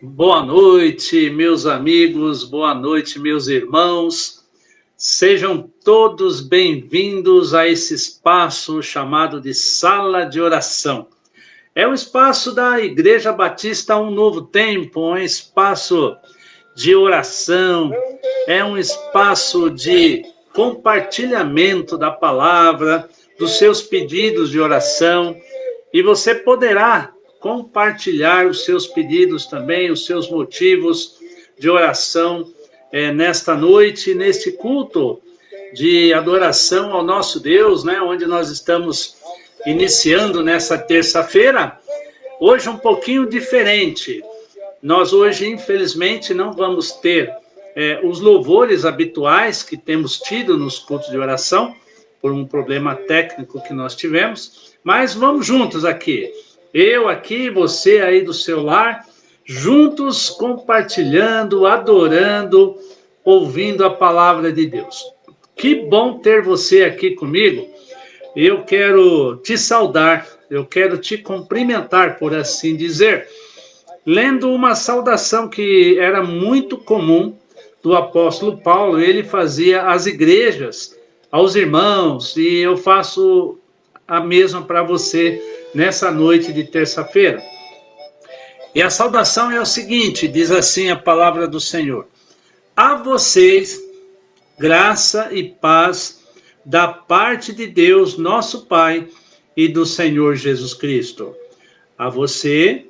Boa noite, meus amigos, boa noite, meus irmãos. Sejam todos bem-vindos a esse espaço chamado de Sala de Oração. É um espaço da Igreja Batista Um Novo Tempo, um espaço de oração, é um espaço de compartilhamento da palavra, dos seus pedidos de oração, e você poderá compartilhar os seus pedidos também, os seus motivos de oração nesta noite, neste culto de adoração ao nosso Deus, né, onde nós estamos iniciando nessa terça-feira. Hoje um pouquinho diferente. Nós hoje, infelizmente, não vamos ter os louvores habituais que temos tido nos cultos de oração, por um problema técnico que nós tivemos, mas vamos juntos aqui. Eu aqui, você aí do seu lar, juntos compartilhando, adorando, ouvindo a palavra de Deus. Que bom ter você aqui comigo. Eu quero te saudar, eu quero te cumprimentar, por assim dizer, lendo uma saudação que era muito comum do apóstolo Paulo. Ele fazia às igrejas, aos irmãos, e eu faço a mesma para você nessa noite de terça-feira. E a saudação é o seguinte, diz assim a palavra do Senhor: a vocês, graça e paz da parte de Deus, nosso Pai, e do Senhor Jesus Cristo. A você,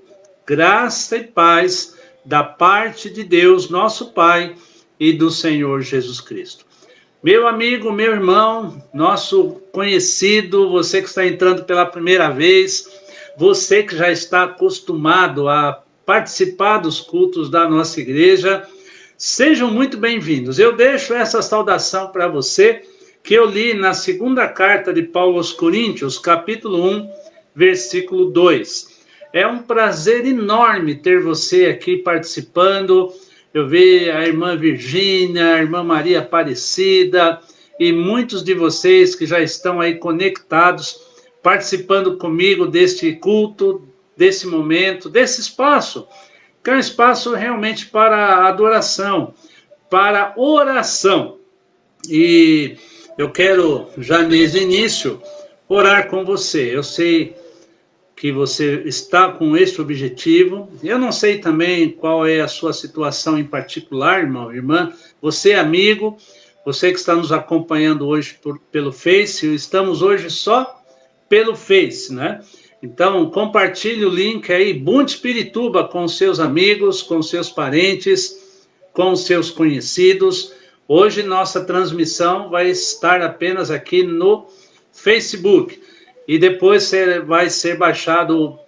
graça e paz da parte de Deus, nosso Pai, e do Senhor Jesus Cristo. Meu amigo, meu irmão, nosso conhecido, você que está entrando pela primeira vez, você que já está acostumado a participar dos cultos da nossa igreja, sejam muito bem-vindos. Eu deixo essa saudação para você, que eu li na segunda carta de Paulo aos Coríntios, capítulo 1, versículo 2. É um prazer enorme ter você aqui participando. Eu vi a irmã Virgínia, a irmã Maria Aparecida e muitos de vocês que já estão aí conectados, participando comigo deste culto, desse momento, desse espaço, que é um espaço realmente para adoração, para oração. E eu quero, já nesse início, orar com você. Eu sei que você está com esse objetivo. Eu não sei também qual é a sua situação em particular, irmão, irmã. Você é amigo, você que está nos acompanhando hoje pelo Face, estamos hoje só pelo Face, né? Então, compartilhe o link aí, Bunte Pirituba, com seus amigos, com seus parentes, com seus conhecidos. Hoje nossa transmissão vai estar apenas aqui no Facebook. E depois vai ser baixado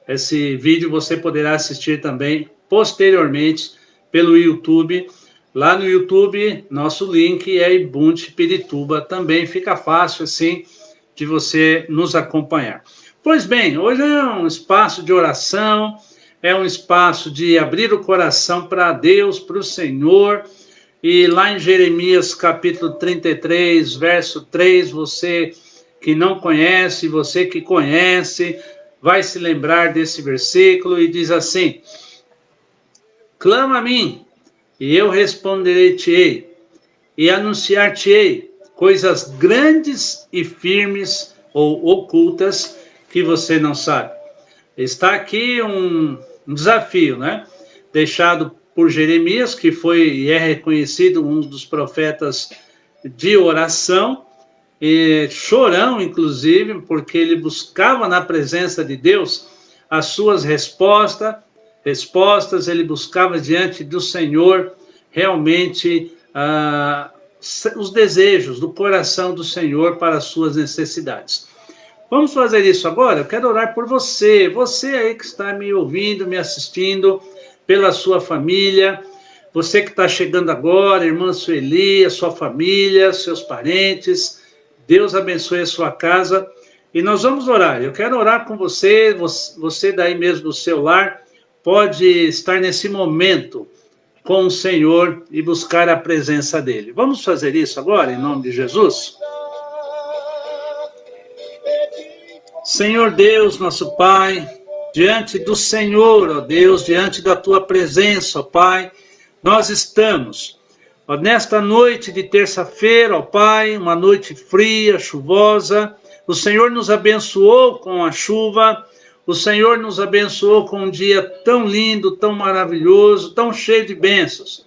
esse vídeo, você poderá assistir também posteriormente pelo YouTube. Lá no YouTube, nosso link é Ubuntu Pirituba, também fica fácil assim de você nos acompanhar. Pois bem, hoje é um espaço de oração, é um espaço de abrir o coração para Deus, para o Senhor. E lá em Jeremias capítulo 33, verso 3, você que não conhece, você que conhece, vai se lembrar desse versículo, e diz assim: clama a mim, e eu responderei-te-ei, e anunciar-te-ei coisas grandes e firmes ou ocultas que você não sabe. Está aqui um desafio, né? Deixado por Jeremias, que foi e é reconhecido um dos profetas de oração, e chorão, inclusive, porque ele buscava na presença de Deus as suas respostas, ele buscava diante do Senhor realmente os desejos do coração do Senhor para as suas necessidades. Vamos fazer isso agora? Eu quero orar por você, você aí que está me ouvindo, me assistindo, pela sua família, você que está chegando agora, irmã Sueli, a sua família, seus parentes. Deus abençoe a sua casa e nós vamos orar. Eu quero orar com você, você daí mesmo do seu lar, pode estar nesse momento com o Senhor e buscar a presença dele. Vamos fazer isso agora, em nome de Jesus? Senhor Deus, nosso Pai, diante do Senhor, ó Deus, diante da tua presença, ó Pai, nós estamos. Ó, nesta noite de terça-feira, ó Pai, uma noite fria, chuvosa, o Senhor nos abençoou com a chuva, o Senhor nos abençoou com um dia tão lindo, tão maravilhoso, tão cheio de bênçãos.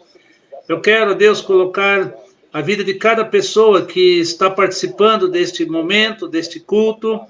Eu quero, Deus, colocar a vida de cada pessoa que está participando deste momento, deste culto,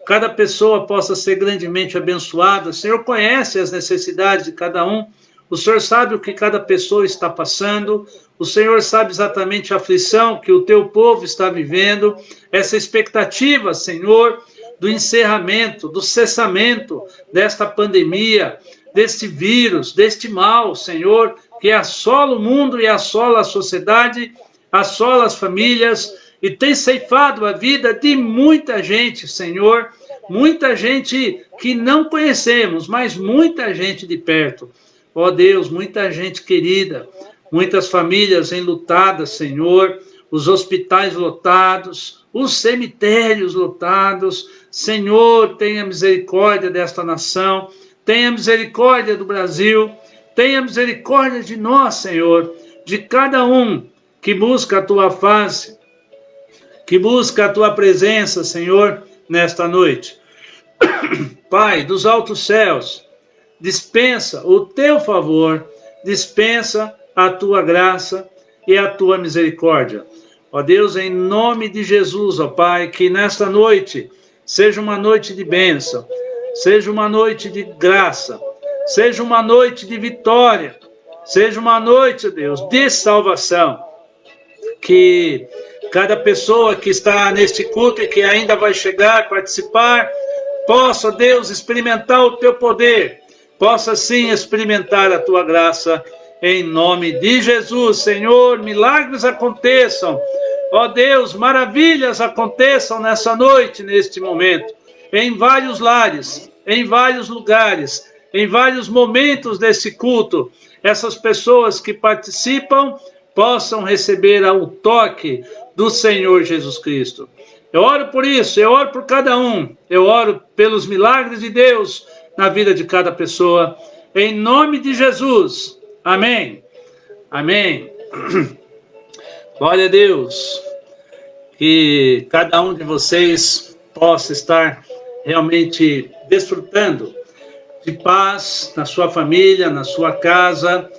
cada pessoa possa ser grandemente abençoada. O Senhor conhece as necessidades de cada um, o Senhor sabe o que cada pessoa está passando, o Senhor sabe exatamente a aflição que o teu povo está vivendo, essa expectativa, Senhor, do encerramento, do cessamento desta pandemia, deste vírus, deste mal, Senhor, que assola o mundo e assola a sociedade, assola as famílias e tem ceifado a vida de muita gente, Senhor, muita gente que não conhecemos, mas muita gente de perto. Ó Deus, muita gente querida, muitas famílias enlutadas, Senhor, os hospitais lotados, os cemitérios lotados. Senhor, tenha misericórdia desta nação, tenha misericórdia do Brasil, tenha misericórdia de nós, Senhor, de cada um que busca a tua face, que busca a tua presença, Senhor, nesta noite. Pai dos altos céus, dispensa o teu favor, dispensa a tua graça e a tua misericórdia. Ó Deus, em nome de Jesus, ó Pai, que nesta noite seja uma noite de bênção, seja uma noite de graça, seja uma noite de vitória, seja uma noite, Deus, de salvação. Que cada pessoa que está neste culto e que ainda vai chegar, participar, possa, Deus, experimentar o teu poder, possa sim experimentar a tua graça, em nome de Jesus. Senhor, milagres aconteçam, ó Deus, maravilhas aconteçam nessa noite, neste momento, em vários lares, em vários lugares, em vários momentos desse culto, essas pessoas que participam possam receber o toque do Senhor Jesus Cristo. Eu oro por isso, eu oro por cada um, eu oro pelos milagres de Deus na vida de cada pessoa, em nome de Jesus. Amém. Amém. Glória a Deus. Que cada um de vocês possa estar realmente desfrutando de paz na sua família, na sua casa,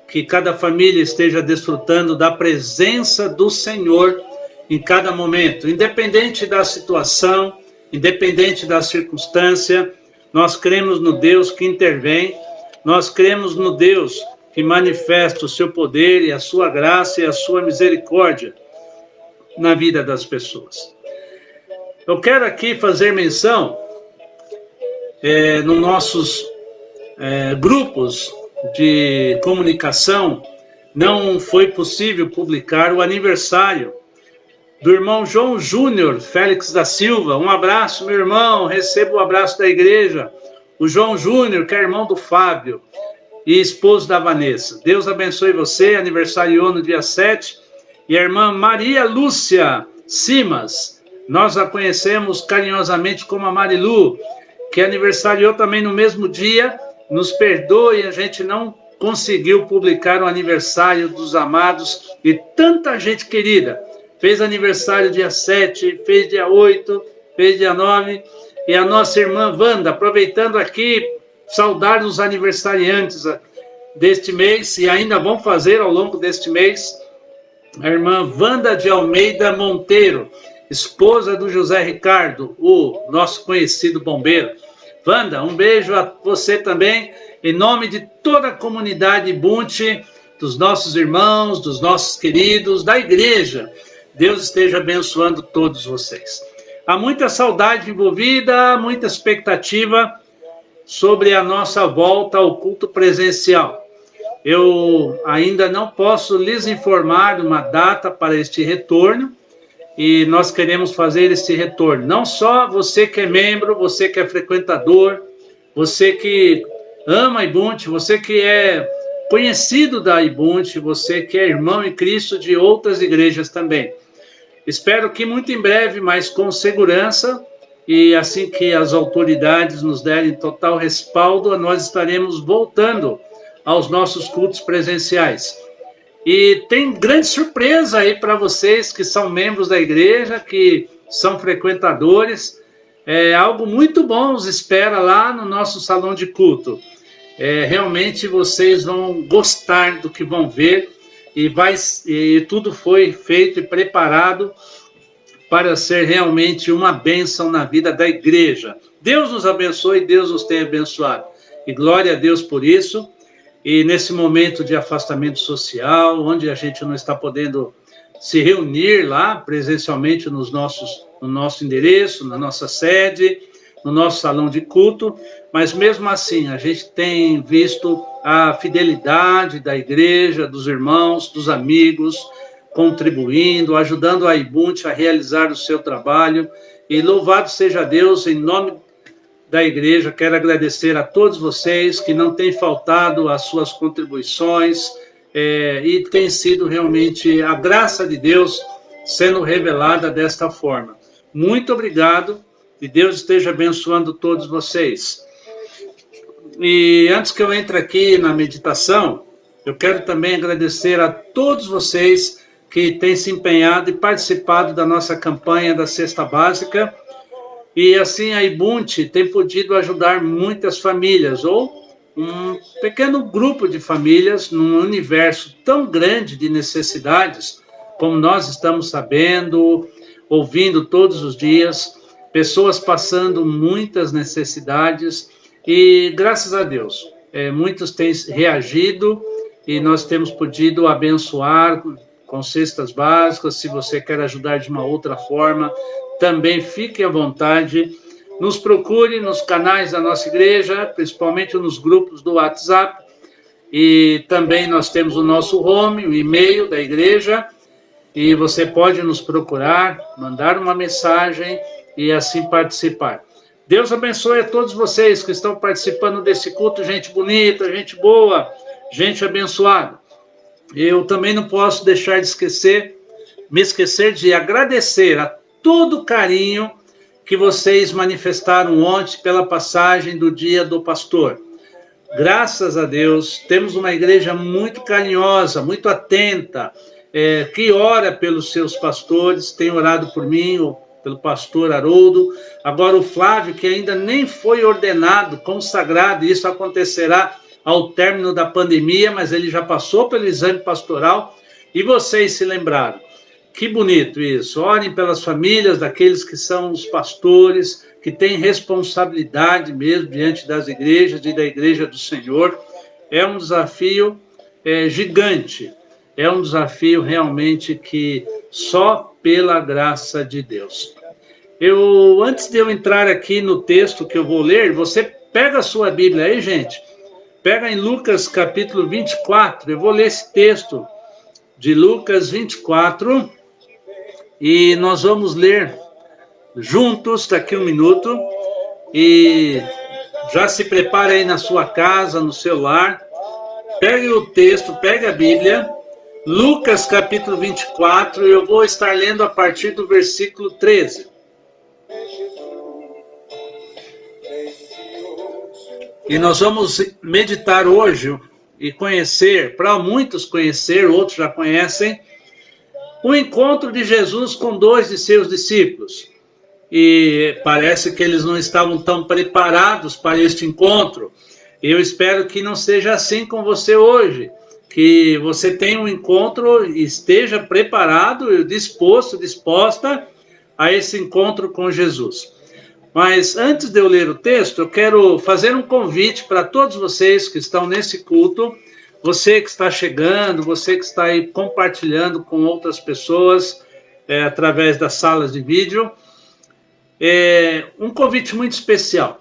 que cada família esteja desfrutando da presença do Senhor em cada momento, independente da situação, independente da circunstância. Nós cremos no Deus que intervém, nós cremos no Deus que manifesta o seu poder e a sua graça e a sua misericórdia na vida das pessoas. Eu quero aqui fazer menção nos nossos grupos de comunicação, não foi possível publicar o aniversário do irmão João Júnior Félix da Silva. Um abraço, meu irmão, receba o abraço da igreja. O João Júnior, que é irmão do Fábio e esposo da Vanessa. Deus abençoe você, aniversariou no dia 7. E a irmã Maria Lúcia Simas, nós a conhecemos carinhosamente como a Marilu, que aniversariou também no mesmo dia. Nos perdoe, a gente não conseguiu publicar o aniversário dos amados e tanta gente querida. Fez aniversário dia 7, fez dia 8, fez dia 9. E a nossa irmã Wanda, aproveitando aqui, saudar os aniversariantes deste mês, e ainda vão fazer ao longo deste mês, a irmã Wanda de Almeida Monteiro, esposa do José Ricardo, o nosso conhecido bombeiro. Wanda, um beijo a você também, em nome de toda a comunidade Bunte, dos nossos irmãos, dos nossos queridos, da igreja. Deus esteja abençoando todos vocês. Há muita saudade envolvida, muita expectativa sobre a nossa volta ao culto presencial. Eu ainda não posso lhes informar uma data para este retorno, e nós queremos fazer esse retorno. Não só você que é membro, você que é frequentador, você que ama a Ibunte, você que é conhecido da Ibunte, você que é irmão em Cristo de outras igrejas também. Espero que muito em breve, mas com segurança, e assim que as autoridades nos derem total respaldo, nós estaremos voltando aos nossos cultos presenciais. E tem grande surpresa aí para vocês que são membros da igreja, que são frequentadores. Algo muito bom os espera lá no nosso salão de culto. Realmente vocês vão gostar do que vão ver e tudo foi feito e preparado para ser realmente uma bênção na vida da igreja. Deus nos abençoe, Deus nos tem abençoado. E glória a Deus por isso. E nesse momento de afastamento social, onde a gente não está podendo se reunir lá presencialmente no nosso endereço, na nossa sede, no nosso salão de culto, mas mesmo assim a gente tem visto a fidelidade da igreja, dos irmãos, dos amigos, contribuindo, ajudando a Ibunte a realizar o seu trabalho, e louvado seja Deus, em nome da igreja, quero agradecer a todos vocês que não têm faltado as suas contribuições, e tem sido realmente a graça de Deus sendo revelada desta forma. Muito obrigado, e Deus esteja abençoando todos vocês. E antes que eu entre aqui na meditação, eu quero também agradecer a todos vocês que têm se empenhado e participado da nossa campanha da Cesta Básica, e assim a Ibunte tem podido ajudar muitas famílias, ou um pequeno grupo de famílias, num universo tão grande de necessidades, como nós estamos sabendo, ouvindo todos os dias, pessoas passando muitas necessidades, e graças a Deus, muitos têm reagido, e nós temos podido abençoar com cestas básicas. Se você quer ajudar de uma outra forma, também fique à vontade, nos procure nos canais da nossa igreja, principalmente nos grupos do WhatsApp, e também nós temos o nosso home, o e-mail da igreja, e você pode nos procurar, mandar uma mensagem e assim participar. Deus abençoe a todos vocês que estão participando desse culto, gente bonita, gente boa, gente abençoada. Eu também não posso deixar de me esquecer de agradecer a todo o carinho que vocês manifestaram ontem pela passagem do Dia do Pastor. Graças a Deus, temos uma igreja muito carinhosa, muito atenta, que ora pelos seus pastores, tem orado por mim, pelo pastor Haroldo, agora o Flávio, que ainda nem foi ordenado, consagrado, e isso acontecerá ao término da pandemia, mas ele já passou pelo exame pastoral, e vocês se lembraram. Que bonito isso. Orem pelas famílias daqueles que são os pastores, que têm responsabilidade mesmo diante das igrejas e da igreja do Senhor. É um desafio gigante. É um desafio realmente que só pela graça de Deus. Antes de eu entrar aqui no texto que eu vou ler, você pega a sua Bíblia aí, gente. Pega em Lucas capítulo 24. Eu vou ler esse texto de Lucas 24. E nós vamos ler juntos daqui um minuto, e já se prepare aí na sua casa, no celular, pegue o texto, pegue a Bíblia, Lucas capítulo 24, eu vou estar lendo a partir do versículo 13. E nós vamos meditar hoje e conhecer, para muitos conhecer, outros já conhecem, o encontro de Jesus com 2 de seus discípulos. E parece que eles não estavam tão preparados para este encontro. Eu espero que não seja assim com você hoje, que você tenha um encontro e esteja preparado, disposta a esse encontro com Jesus. Mas antes de eu ler o texto, eu quero fazer um convite para todos vocês que estão nesse culto. Você que está chegando, você que está aí compartilhando com outras pessoas através das salas de vídeo, um convite muito especial.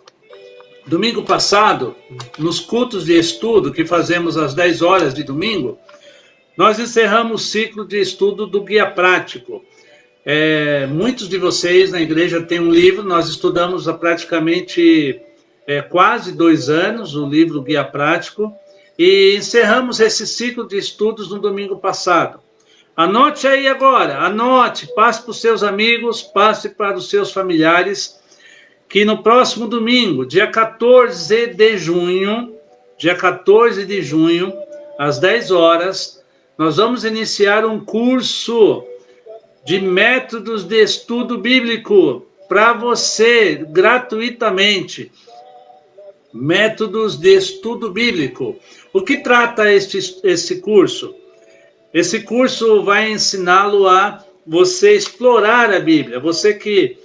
Domingo passado, nos cultos de estudo que fazemos às 10 horas de domingo, nós encerramos o ciclo de estudo do Guia Prático. Muitos de vocês na igreja têm um livro, nós estudamos há praticamente quase 2 anos o livro Guia Prático, e encerramos esse ciclo de estudos no domingo passado. Anote aí agora, passe para os seus amigos, passe para os seus familiares, que no próximo domingo, dia 14 de junho, às 10 horas, nós vamos iniciar um curso de métodos de estudo bíblico para você, gratuitamente. Métodos de estudo bíblico. O que trata esse curso? Esse curso vai ensiná-lo a você explorar a Bíblia. Você que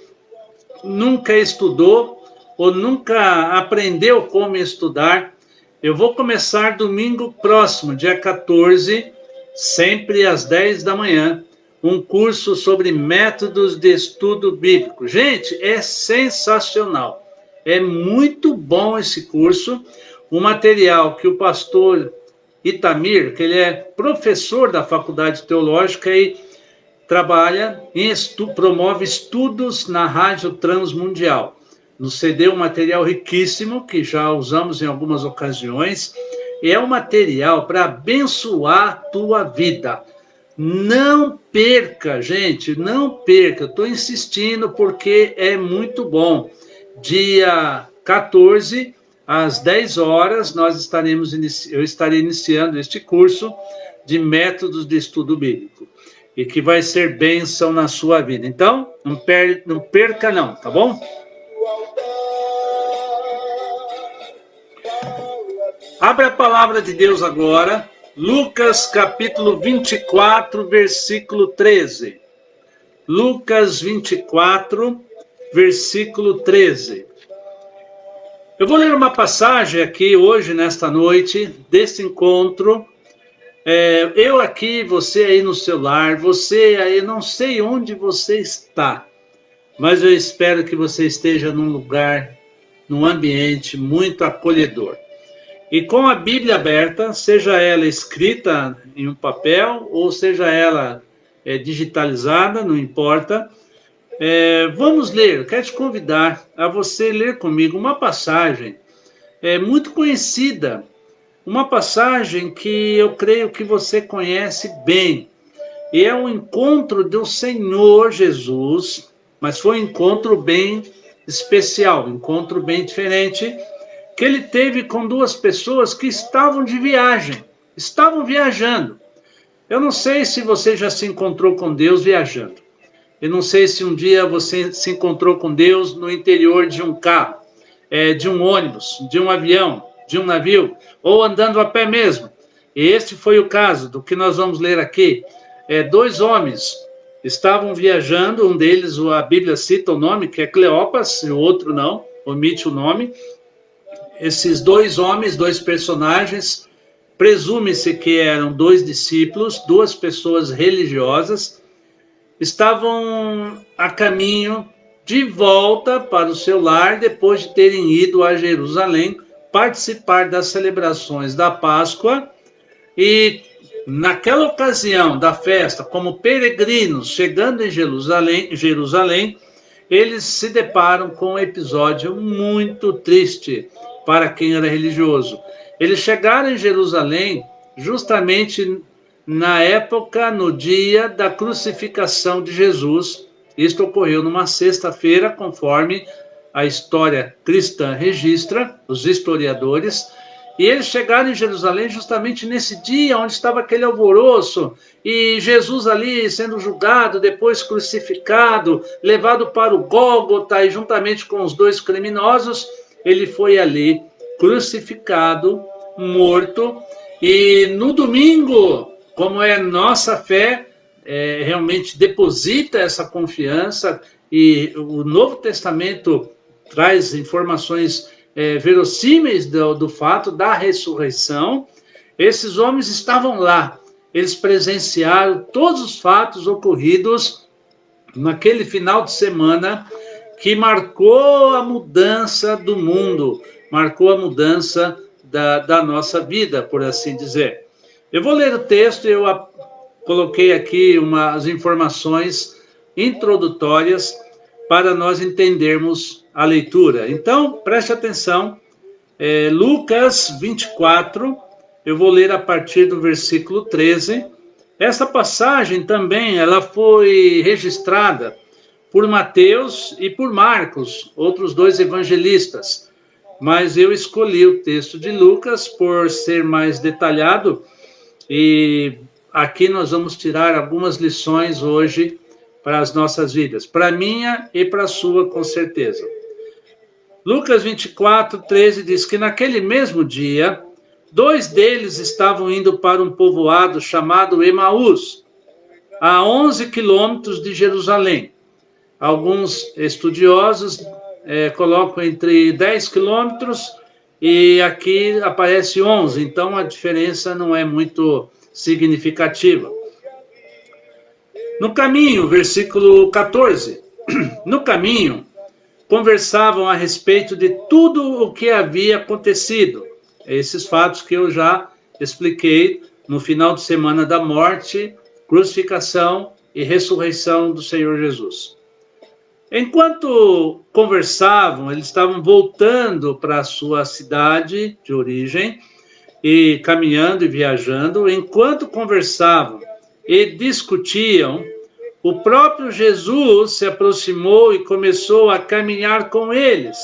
nunca estudou ou nunca aprendeu como estudar, eu vou começar domingo próximo, dia 14, sempre às 10 da manhã, um curso sobre métodos de estudo bíblico. Gente, é sensacional. É muito bom esse curso. O material que o pastor Itamir, que ele é professor da Faculdade Teológica e trabalha, promove estudos na Rádio Transmundial. No CD, um material riquíssimo, que já usamos em algumas ocasiões. É um material para abençoar a tua vida. Não perca, gente, não perca. Estou insistindo porque é muito bom. Dia 14, às 10 horas, eu estarei iniciando este curso de métodos de estudo bíblico. E que vai ser bênção na sua vida. Então, não perca não, tá bom? Abra a palavra de Deus agora, Lucas capítulo 24, versículo 13. Lucas 24, versículo 13. Eu vou ler uma passagem aqui hoje, nesta noite, desse encontro. Eu aqui, você aí no celular, você aí, não sei onde você está, mas eu espero que você esteja num lugar, num ambiente muito acolhedor. E com a Bíblia aberta, seja ela escrita em um papel, ou seja ela digitalizada, não importa. Vamos ler, eu quero te convidar a você ler comigo uma passagem muito conhecida, uma passagem que eu creio que você conhece bem. E é um encontro do Senhor Jesus, mas foi um encontro bem especial, um encontro bem diferente, que ele teve com duas pessoas que estavam de viagem, estavam viajando. Eu não sei se você já se encontrou com Deus viajando. Eu não sei se um dia você se encontrou com Deus no interior de um carro, de um ônibus, de um avião, de um navio, ou andando a pé mesmo. E este foi o caso do que nós vamos ler aqui. Dois homens estavam viajando, um deles, a Bíblia cita o nome, que é Cleopas, e o outro não, omite o nome. Esses dois homens, dois personagens, presume-se que eram dois discípulos, duas pessoas religiosas, estavam a caminho de volta para o seu lar depois de terem ido a Jerusalém participar das celebrações da Páscoa. E naquela ocasião da festa, como peregrinos chegando em Jerusalém, eles se deparam com um episódio muito triste para quem era religioso. Eles chegaram em Jerusalém justamente na época, no dia da crucificação de Jesus. Isto ocorreu numa sexta-feira, conforme a história cristã registra, os historiadores. E eles chegaram em Jerusalém justamente nesse dia onde estava aquele alvoroço, e Jesus ali sendo julgado, depois crucificado, levado para o Gólgota, e juntamente com os dois criminosos, ele foi ali crucificado, morto. E no domingo, como é nossa fé, realmente deposita essa confiança, e o Novo Testamento traz informações verossímeis do fato da ressurreição. Esses homens estavam lá, eles presenciaram todos os fatos ocorridos naquele final de semana que marcou a mudança do mundo, marcou a mudança da nossa vida, por assim dizer. Eu vou ler o texto, eu coloquei aqui umas informações introdutórias para nós entendermos a leitura. Então, preste atenção, Lucas 24, eu vou ler a partir do versículo 13. Essa passagem também ela foi registrada por Mateus e por Marcos, outros dois evangelistas. Mas eu escolhi o texto de Lucas por ser mais detalhado, e aqui nós vamos tirar algumas lições hoje para as nossas vidas, para a minha e para a sua, com certeza. Lucas 24, 13 diz que naquele mesmo dia, 2 deles estavam indo para um povoado chamado Emaús, a 11 quilômetros de Jerusalém. Alguns estudiosos colocam entre 10 quilômetros e aqui aparece 11, então a diferença não é muito significativa. No caminho, versículo 14, no caminho, conversavam a respeito de tudo o que havia acontecido. Esses fatos que eu já expliquei no final de semana da morte, crucificação e ressurreição do Senhor Jesus. Enquanto conversavam, eles estavam voltando para a sua cidade de origem, e caminhando e viajando. Enquanto conversavam e discutiam, o próprio Jesus se aproximou e começou a caminhar com eles,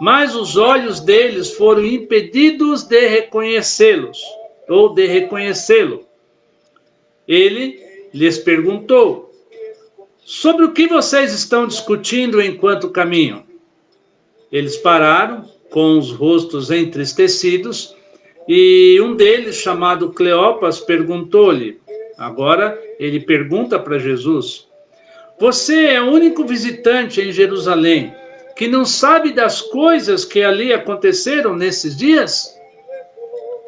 mas os olhos deles foram impedidos de reconhecê-los, ou de reconhecê-lo. Ele lhes perguntou: sobre o que vocês estão discutindo enquanto caminham? Eles pararam, com os rostos entristecidos, e um deles, chamado Cleopas, perguntou-lhe. Agora ele pergunta para Jesus: você é o único visitante em Jerusalém que não sabe das coisas que ali aconteceram nesses dias?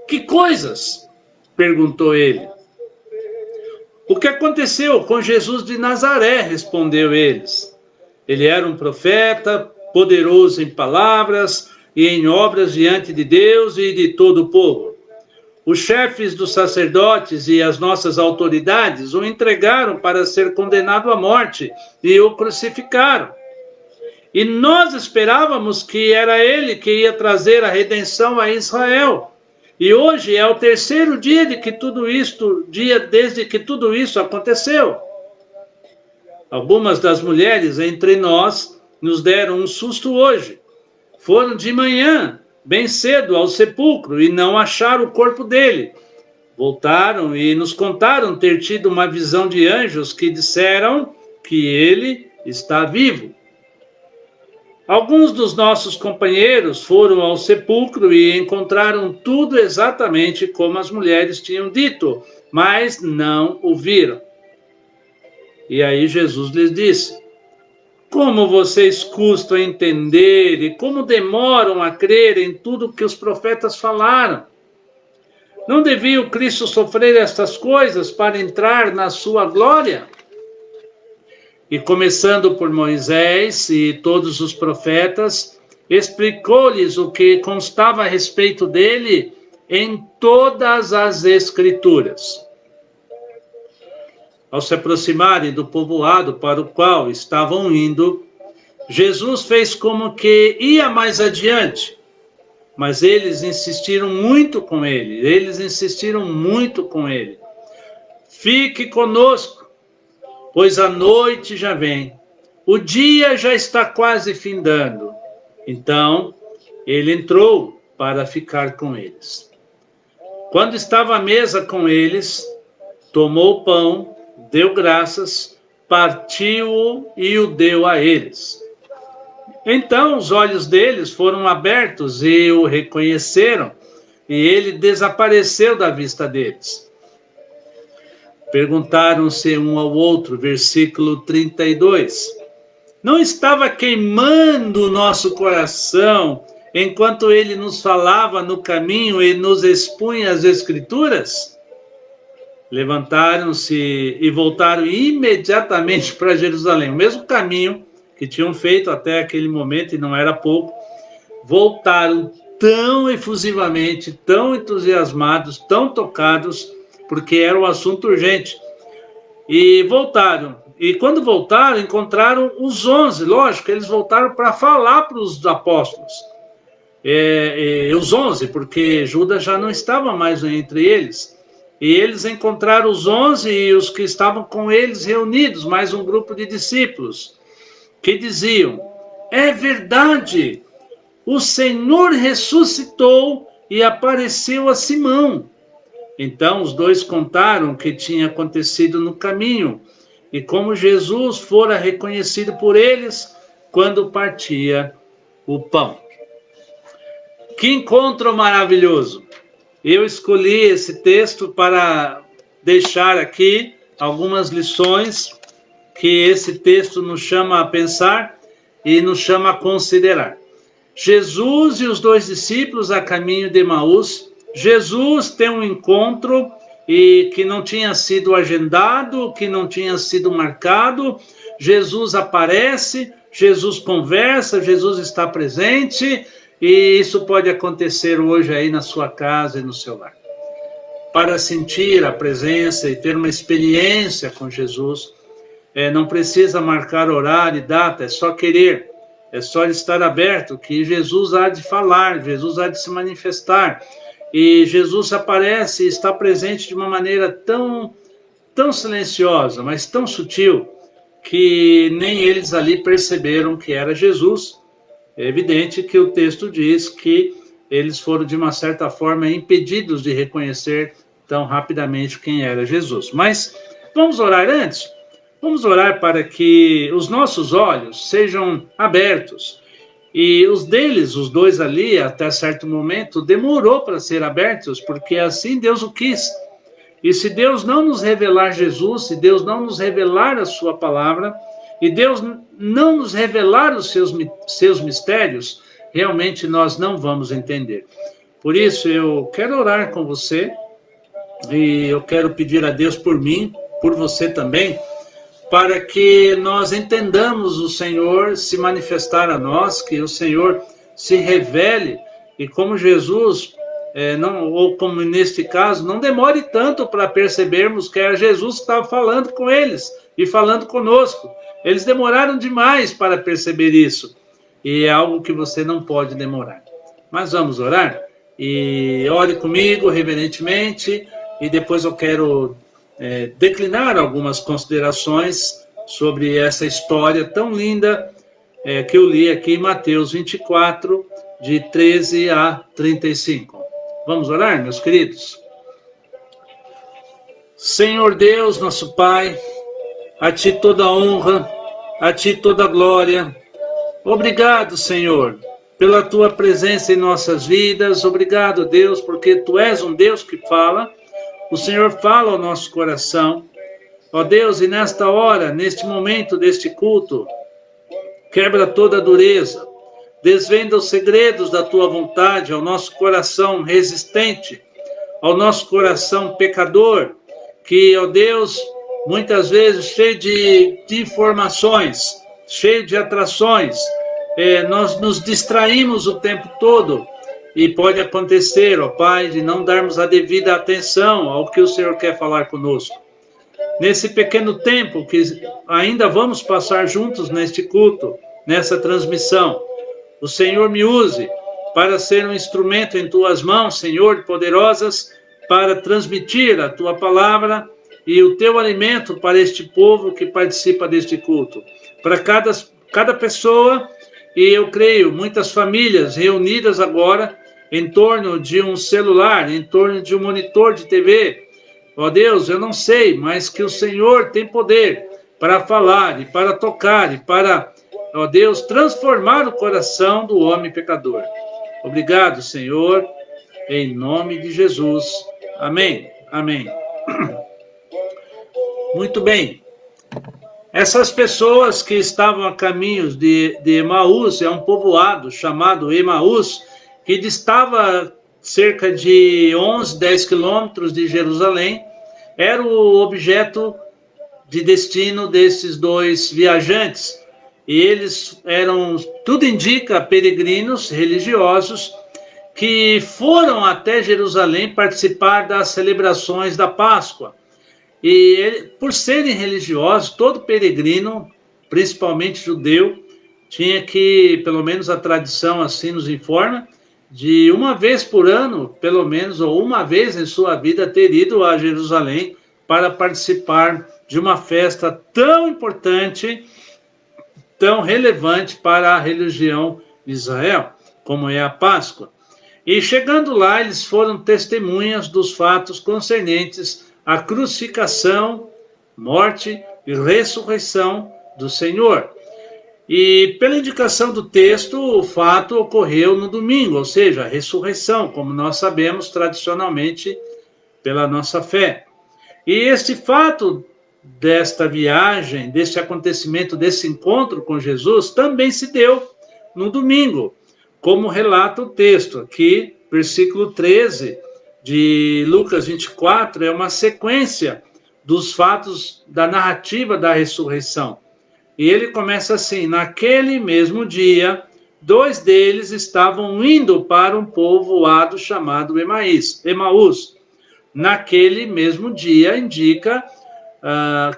Que coisas? Perguntou ele. O que aconteceu com Jesus de Nazaré? Respondeu eles. Ele era um profeta, poderoso em palavras e em obras diante de Deus e de todo o povo. Os chefes dos sacerdotes e as nossas autoridades o entregaram para ser condenado à morte e o crucificaram. E nós esperávamos que era ele que ia trazer a redenção a Israel. E hoje é o 3º dia desde que tudo isso aconteceu. Algumas das mulheres entre nós nos deram um susto hoje. Foram de manhã, bem cedo, ao sepulcro e não acharam o corpo dele. Voltaram e nos contaram ter tido uma visão de anjos que disseram que ele está vivo. Alguns dos nossos companheiros foram ao sepulcro e encontraram tudo exatamente como as mulheres tinham dito, mas não o viram. E aí Jesus lhes disse: como vocês custam a entender e como demoram a crer em tudo que os profetas falaram? Não devia o Cristo sofrer estas coisas para entrar na sua glória? E começando por Moisés e todos os profetas, explicou-lhes o que constava a respeito dele em todas as Escrituras. Ao se aproximarem do povoado para o qual estavam indo, Jesus fez como que ia mais adiante, mas eles insistiram muito com ele. Fique conosco, pois a noite já vem, o dia já está quase findando. Então, ele entrou para ficar com eles. Quando estava à mesa com eles, tomou o pão, deu graças, partiu-o e o deu a eles. Então os olhos deles foram abertos e o reconheceram, e ele desapareceu da vista deles. Perguntaram-se um ao outro, versículo 32. Não estava queimando o nosso coração enquanto ele nos falava no caminho e nos expunha as Escrituras? Levantaram-se e voltaram imediatamente para Jerusalém. O mesmo caminho que tinham feito até aquele momento, e não era pouco. Voltaram tão efusivamente, tão entusiasmados, tão tocados, porque era um assunto urgente. E voltaram. E quando voltaram, encontraram os 11. Lógico, eles voltaram para falar para os apóstolos. Os 11, porque Judas já não estava mais entre eles. E eles encontraram os 11 e os que estavam com eles reunidos, mais um grupo de discípulos. que diziam: é verdade, o Senhor ressuscitou e apareceu a Simão. Então os dois contaram o que tinha acontecido no caminho e como Jesus fora reconhecido por eles quando partia o pão. Que encontro maravilhoso! Eu escolhi esse texto para deixar aqui algumas lições que esse texto nos chama a pensar e nos chama a considerar. Jesus e os dois discípulos a caminho de Emaús. Jesus tem um encontro e que não tinha sido agendado, que não tinha sido marcado. Jesus aparece, Jesus conversa, Jesus está presente, e isso pode acontecer hoje aí na sua casa e no seu lar. Para sentir a presença e ter uma experiência com Jesus, não precisa marcar horário e data, é só querer, é só estar aberto, que Jesus há de falar, Jesus há de se manifestar, e Jesus aparece e está presente de uma maneira tão silenciosa, mas tão sutil, que nem eles ali perceberam que era Jesus. É evidente que o texto diz que eles foram, de uma certa forma, impedidos de reconhecer tão rapidamente quem era Jesus. Mas vamos orar antes? Vamos orar para que os nossos olhos sejam abertos. E os deles, os dois ali, até certo momento, demorou para ser abertos, porque assim Deus o quis. E se Deus não nos revelar Jesus, se Deus não nos revelar a sua palavra, e Deus não nos revelar os seus mistérios, realmente nós não vamos entender. Por isso eu quero orar com você, e eu quero pedir a Deus por mim, por você também, para que nós entendamos o Senhor se manifestar a nós, que o Senhor se revele, e como Jesus, ou como neste caso, não demore tanto para percebermos que era Jesus que estava falando com eles e falando conosco. Eles demoraram demais para perceber isso, e é algo que você não pode demorar. Mas vamos orar? E ore comigo reverentemente, e depois eu quero declinar algumas considerações sobre essa história tão linda que eu li aqui em Mateus 24, de 13 a 35. Vamos orar, meus queridos? Senhor Deus, nosso Pai, a Ti toda a honra, a Ti toda a glória. Obrigado, Senhor, pela Tua presença em nossas vidas. Obrigado, Deus, porque Tu és um Deus que fala. O Senhor fala ao nosso coração. Ó Deus, e nesta hora, neste momento deste culto, quebra toda a dureza, desvenda os segredos da Tua vontade ao nosso coração resistente, ao nosso coração pecador, que, ó Deus, muitas vezes cheio de informações, cheio de atrações, nós nos distraímos o tempo todo, e pode acontecer, ó Pai, de não darmos a devida atenção ao que o Senhor quer falar conosco. Nesse pequeno tempo que ainda vamos passar juntos neste culto, nessa transmissão, o Senhor me use para ser um instrumento em Tuas mãos, Senhor, poderosas, para transmitir a Tua palavra e o Teu alimento para este povo que participa deste culto. Para cada pessoa, e eu creio, muitas famílias reunidas agora em torno de um celular, em torno de um monitor de TV. Ó Deus, eu não sei, mas que o Senhor tem poder para falar e para tocar e para, ó Deus, transformar o coração do homem pecador. Obrigado, Senhor, em nome de Jesus. Amém. Amém. Muito bem. Essas pessoas que estavam a caminhos de Emaús, é um povoado chamado Emaús, que distava cerca de 10 quilômetros de Jerusalém, era o objeto de destino desses dois viajantes. E eles eram, tudo indica, peregrinos religiosos que foram até Jerusalém participar das celebrações da Páscoa. E por serem religiosos, todo peregrino, principalmente judeu, tinha que, pelo menos a tradição assim nos informa, de uma vez por ano, pelo menos, ou uma vez em sua vida, ter ido a Jerusalém para participar de uma festa tão importante tão relevante para a religião de Israel, como é a Páscoa. E chegando lá, eles foram testemunhas dos fatos concernentes à crucificação, morte e ressurreição do Senhor. E pela indicação do texto, o fato ocorreu no domingo, ou seja, a ressurreição, como nós sabemos tradicionalmente pela nossa fé. E este fato desta viagem, deste acontecimento, desse encontro com Jesus, também se deu no domingo, como relata o texto. Aqui, versículo 13 de Lucas 24, é uma sequência dos fatos da narrativa da ressurreição. E ele começa assim: naquele mesmo dia, 2 deles estavam indo para um povoado chamado Emaús. Naquele mesmo dia indica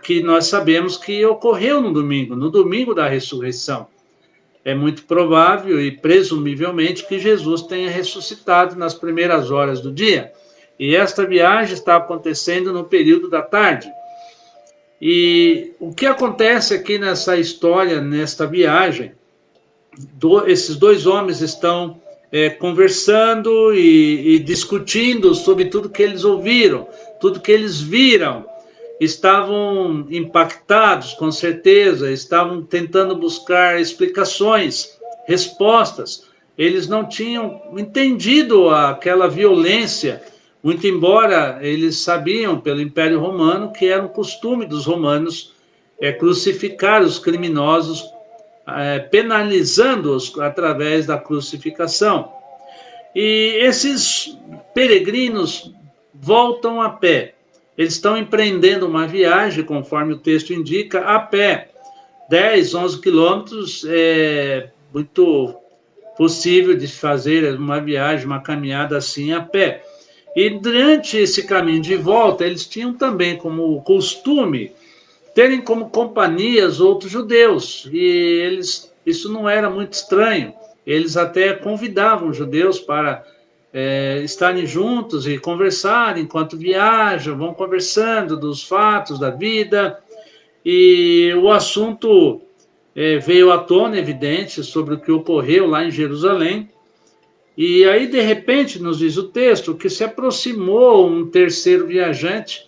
que nós sabemos que ocorreu no domingo da ressurreição. É muito provável e presumivelmente que Jesus tenha ressuscitado nas primeiras horas do dia. E esta viagem está acontecendo no período da tarde. E o que acontece aqui nessa história, nesta viagem, esses 2 homens estão conversando e discutindo sobre tudo que eles ouviram, tudo que eles viram. Estavam impactados, com certeza, estavam tentando buscar explicações, respostas. Eles não tinham entendido aquela violência, muito embora eles sabiam pelo Império Romano que era um costume dos romanos crucificar os criminosos, penalizando-os através da crucificação. E esses peregrinos voltam a pé. Eles estão empreendendo uma viagem, conforme o texto indica, a pé. 10, 11 quilômetros é muito possível de fazer uma viagem, uma caminhada assim a pé. E durante esse caminho de volta, eles tinham também como costume terem como companhias outros judeus. E isso não era muito estranho. Eles até convidavam os judeus para estarem juntos e conversar enquanto viajam, vão conversando dos fatos da vida, e o assunto veio à tona, evidente, sobre o que ocorreu lá em Jerusalém. E aí, de repente, nos diz o texto, que se aproximou um terceiro viajante,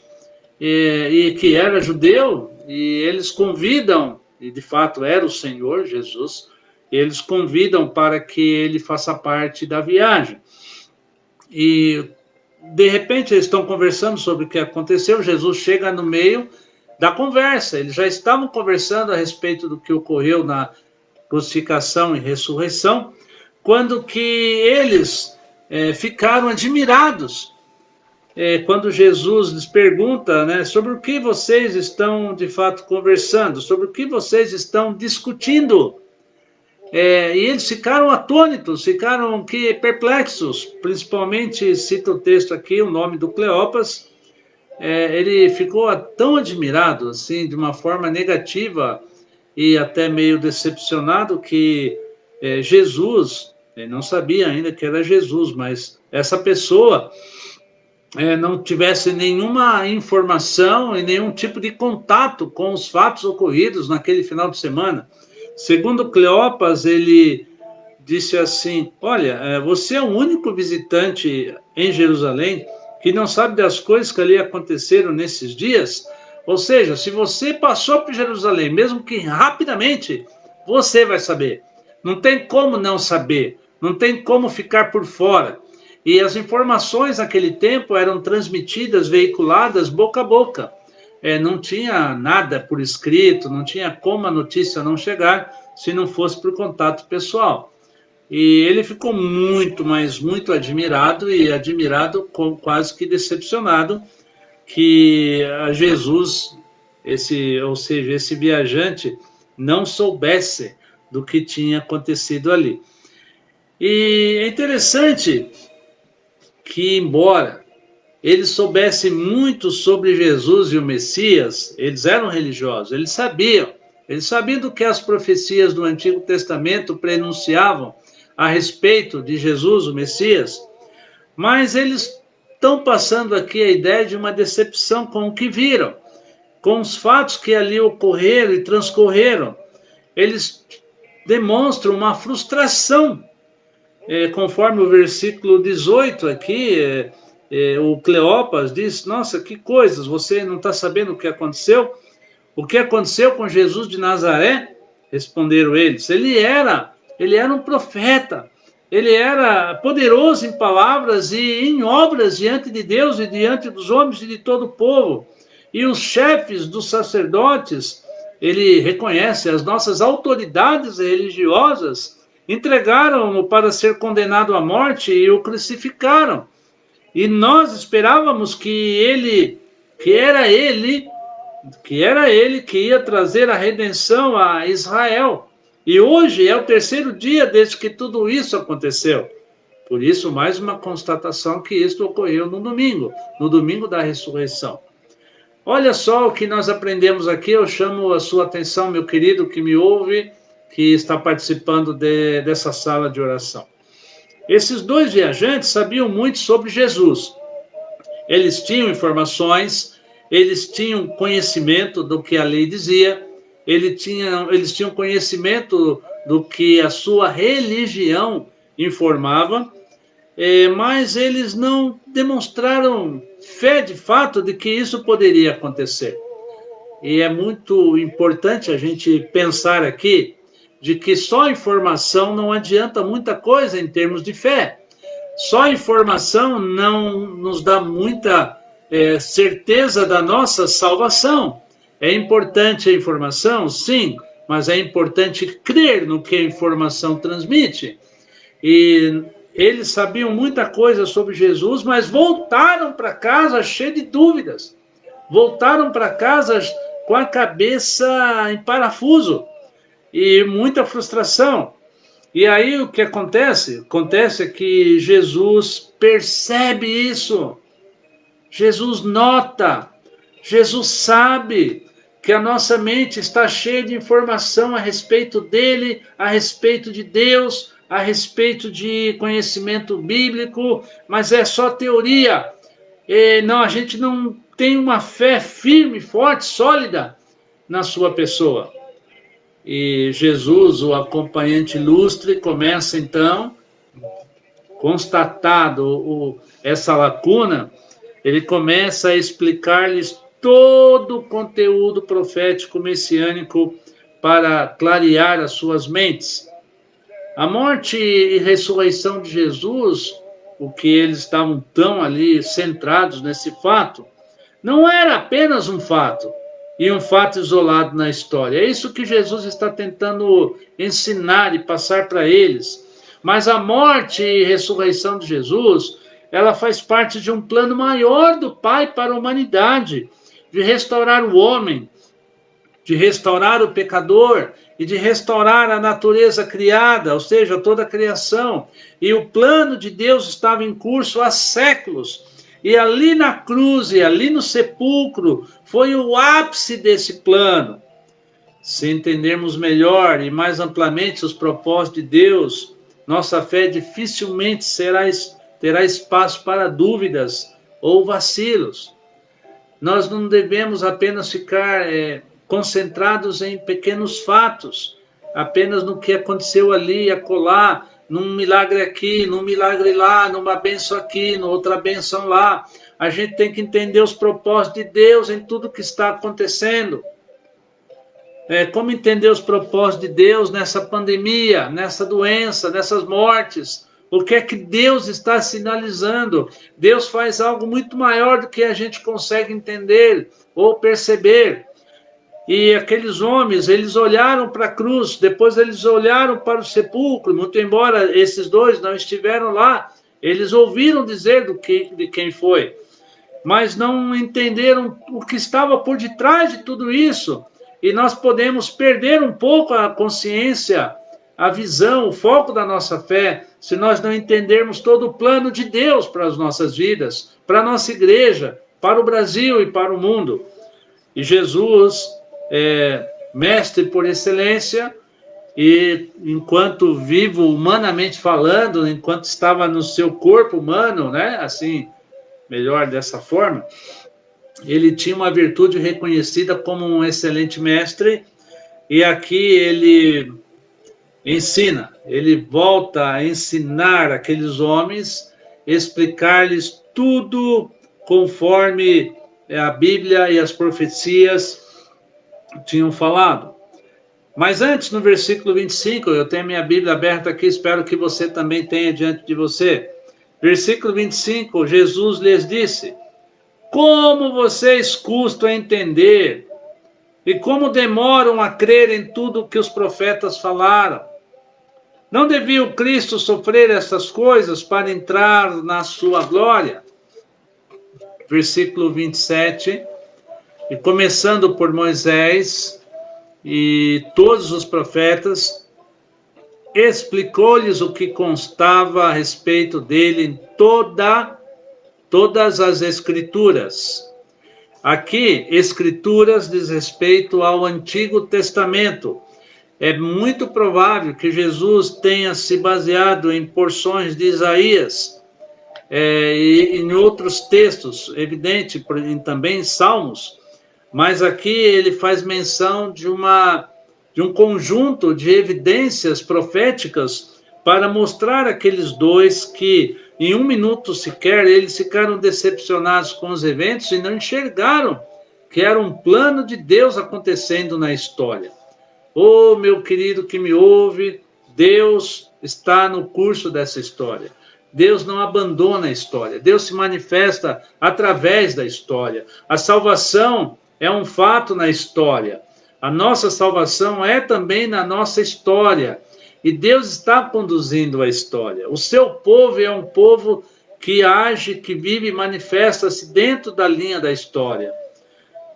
e que era judeu, e eles convidam, e de fato era o Senhor Jesus, eles convidam para que ele faça parte da viagem. E, de repente, eles estão conversando sobre o que aconteceu. Jesus chega no meio da conversa. Eles já estavam conversando a respeito do que ocorreu na crucificação e ressurreição, quando que eles ficaram admirados. Quando Jesus lhes pergunta, né, sobre o que vocês estão, de fato, conversando, sobre o que vocês estão discutindo. E eles ficaram atônitos, ficaram perplexos, principalmente, cita o texto aqui, o nome do Cleopas, ele ficou tão admirado, assim, de uma forma negativa e até meio decepcionado, que Jesus, ele não sabia ainda que era Jesus, mas essa pessoa não tivesse nenhuma informação e nenhum tipo de contato com os fatos ocorridos naquele final de semana. Segundo Cleopas, ele disse assim: olha, você é o único visitante em Jerusalém que não sabe das coisas que ali aconteceram nesses dias. Ou seja, se você passou por Jerusalém, mesmo que rapidamente, você vai saber. Não tem como não saber, não tem como ficar por fora. E as informações naquele tempo eram transmitidas, veiculadas boca a boca. Não tinha nada por escrito, não tinha como a notícia não chegar se não fosse por contato pessoal. E ele ficou muito, mas muito admirado, e admirado, quase que decepcionado, que Jesus, esse viajante, não soubesse do que tinha acontecido ali. E é interessante que, embora eles soubessem muito sobre Jesus e o Messias, eles eram religiosos, eles sabiam do que as profecias do Antigo Testamento prenunciavam a respeito de Jesus, o Messias, mas eles estão passando aqui a ideia de uma decepção com o que viram, com os fatos que ali ocorreram e transcorreram. eles demonstram uma frustração. Conforme o versículo 18 aqui, o Cleopas diz, nossa, que coisas, você não está sabendo o que aconteceu? O que aconteceu com Jesus de Nazaré? Responderam eles. Ele era um profeta, ele era poderoso em palavras e em obras diante de Deus e diante dos homens e de todo o povo. E os chefes dos sacerdotes, ele reconhece, as nossas autoridades religiosas entregaram-no para ser condenado à morte e o crucificaram. E nós esperávamos que era ele que ia trazer a redenção a Israel. E hoje é o terceiro dia desde que tudo isso aconteceu. Por isso, mais uma constatação que isto ocorreu no domingo da ressurreição. Olha só o que nós aprendemos aqui, eu chamo a sua atenção, meu querido que me ouve, que está participando dessa sala de oração. Esses dois viajantes sabiam muito sobre Jesus. Eles tinham informações, eles tinham conhecimento do que a lei dizia, eles tinham conhecimento do que a sua religião informava, mas eles não demonstraram fé de fato de que isso poderia acontecer. E é muito importante a gente pensar aqui de que só informação não adianta muita coisa em termos de fé. Só informação não nos dá muita certeza da nossa salvação. É importante a informação? Sim, mas é importante crer no que a informação transmite. E eles sabiam muita coisa sobre Jesus, mas voltaram para casa cheios de dúvidas. Voltaram para casa com a cabeça em parafuso e muita frustração. E aí o que acontece? Acontece que Jesus percebe isso. Jesus nota, Jesus sabe que a nossa mente está cheia de informação a respeito dele, a respeito de Deus, a respeito de conhecimento bíblico, mas é só teoria. Não, a gente não tem uma fé firme, forte, sólida na sua pessoa. E Jesus, o acompanhante ilustre, começa então, constatado essa lacuna, ele começa a explicar-lhes todo o conteúdo profético messiânico para clarear as suas mentes. A morte e ressurreição de Jesus, o que eles estavam tão ali centrados nesse fato, não era apenas um fato, e um fato isolado na história. É isso que Jesus está tentando ensinar e passar para eles. Mas a morte e ressurreição de Jesus, ela faz parte de um plano maior do Pai para a humanidade, de restaurar o homem, de restaurar o pecador e de restaurar a natureza criada, ou seja, toda a criação. E o plano de Deus estava em curso há séculos. E ali na cruz e ali no sepulcro foi o ápice desse plano. Se entendermos melhor e mais amplamente os propósitos de Deus, nossa fé dificilmente terá espaço para dúvidas ou vacilos. Nós não devemos apenas ficar concentrados em pequenos fatos, apenas no que aconteceu ali e acolá, num milagre aqui, num milagre lá, numa bênção aqui, noutra bênção lá. A gente tem que entender os propósitos de Deus em tudo que está acontecendo. Como entender os propósitos de Deus nessa pandemia, nessa doença, nessas mortes? O que é que Deus está sinalizando? Deus faz algo muito maior do que a gente consegue entender ou perceber. E aqueles homens, eles olharam para a cruz, depois eles olharam para o sepulcro, muito embora esses dois não estiveram lá, eles ouviram dizer de quem foi, mas não entenderam o que estava por detrás de tudo isso. E nós podemos perder um pouco a consciência, a visão, o foco da nossa fé, se nós não entendermos todo o plano de Deus para as nossas vidas, para a nossa igreja, para o Brasil e para o mundo. E Jesus mestre por excelência, e enquanto vivo humanamente falando, enquanto estava no seu corpo humano, né, assim, melhor dessa forma, ele tinha uma virtude reconhecida como um excelente mestre, E aqui ele ensina, ele volta a ensinar aqueles homens, explicar-lhes tudo conforme a Bíblia e as profecias tinham falado. Mas antes, no versículo 25, eu tenho minha Bíblia aberta aqui, espero que você também tenha diante de você. Versículo 25, Jesus lhes disse: como vocês custam a entender e como demoram a crer em tudo o que os profetas falaram. Não devia o Cristo sofrer essas coisas para entrar na sua glória? Versículo 27, e começando por Moisés e todos os profetas, explicou-lhes o que constava a respeito dele em todas as escrituras. Aqui, escrituras diz respeito ao Antigo Testamento. É muito provável que Jesus tenha se baseado em porções de Isaías e em outros textos, evidente, também em Salmos, mas aqui ele faz menção de um conjunto de evidências proféticas para mostrar aqueles dois que, em um minuto sequer, eles ficaram decepcionados com os eventos e não enxergaram que era um plano de Deus acontecendo na história. Oh, meu querido que me ouve, Deus está no curso dessa história. Deus não abandona a história. Deus se manifesta através da história. A salvação é um fato na história. A nossa salvação é também na nossa história. E Deus está conduzindo a história. O seu povo é um povo que age, que vive e manifesta-se dentro da linha da história.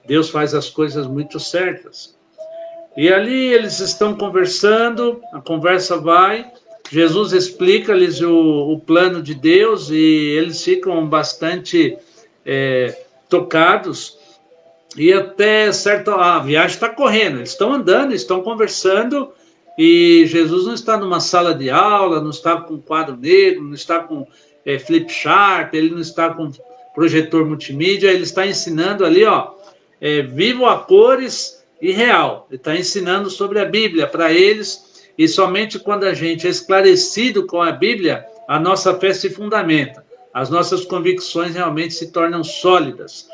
Deus faz as coisas muito certas. E ali eles estão conversando, a conversa vai, Jesus explica-lhes o plano de Deus e eles ficam bastante tocados. E até certa a viagem está correndo, eles estão andando, estão conversando e Jesus não está numa sala de aula, não está com quadro negro, não está com flip chart, ele não está com projetor multimídia, ele está ensinando ali, ó, vivo a cores e real. Ele está ensinando sobre a Bíblia para eles e somente quando a gente é esclarecido com a Bíblia, a nossa fé se fundamenta, as nossas convicções realmente se tornam sólidas.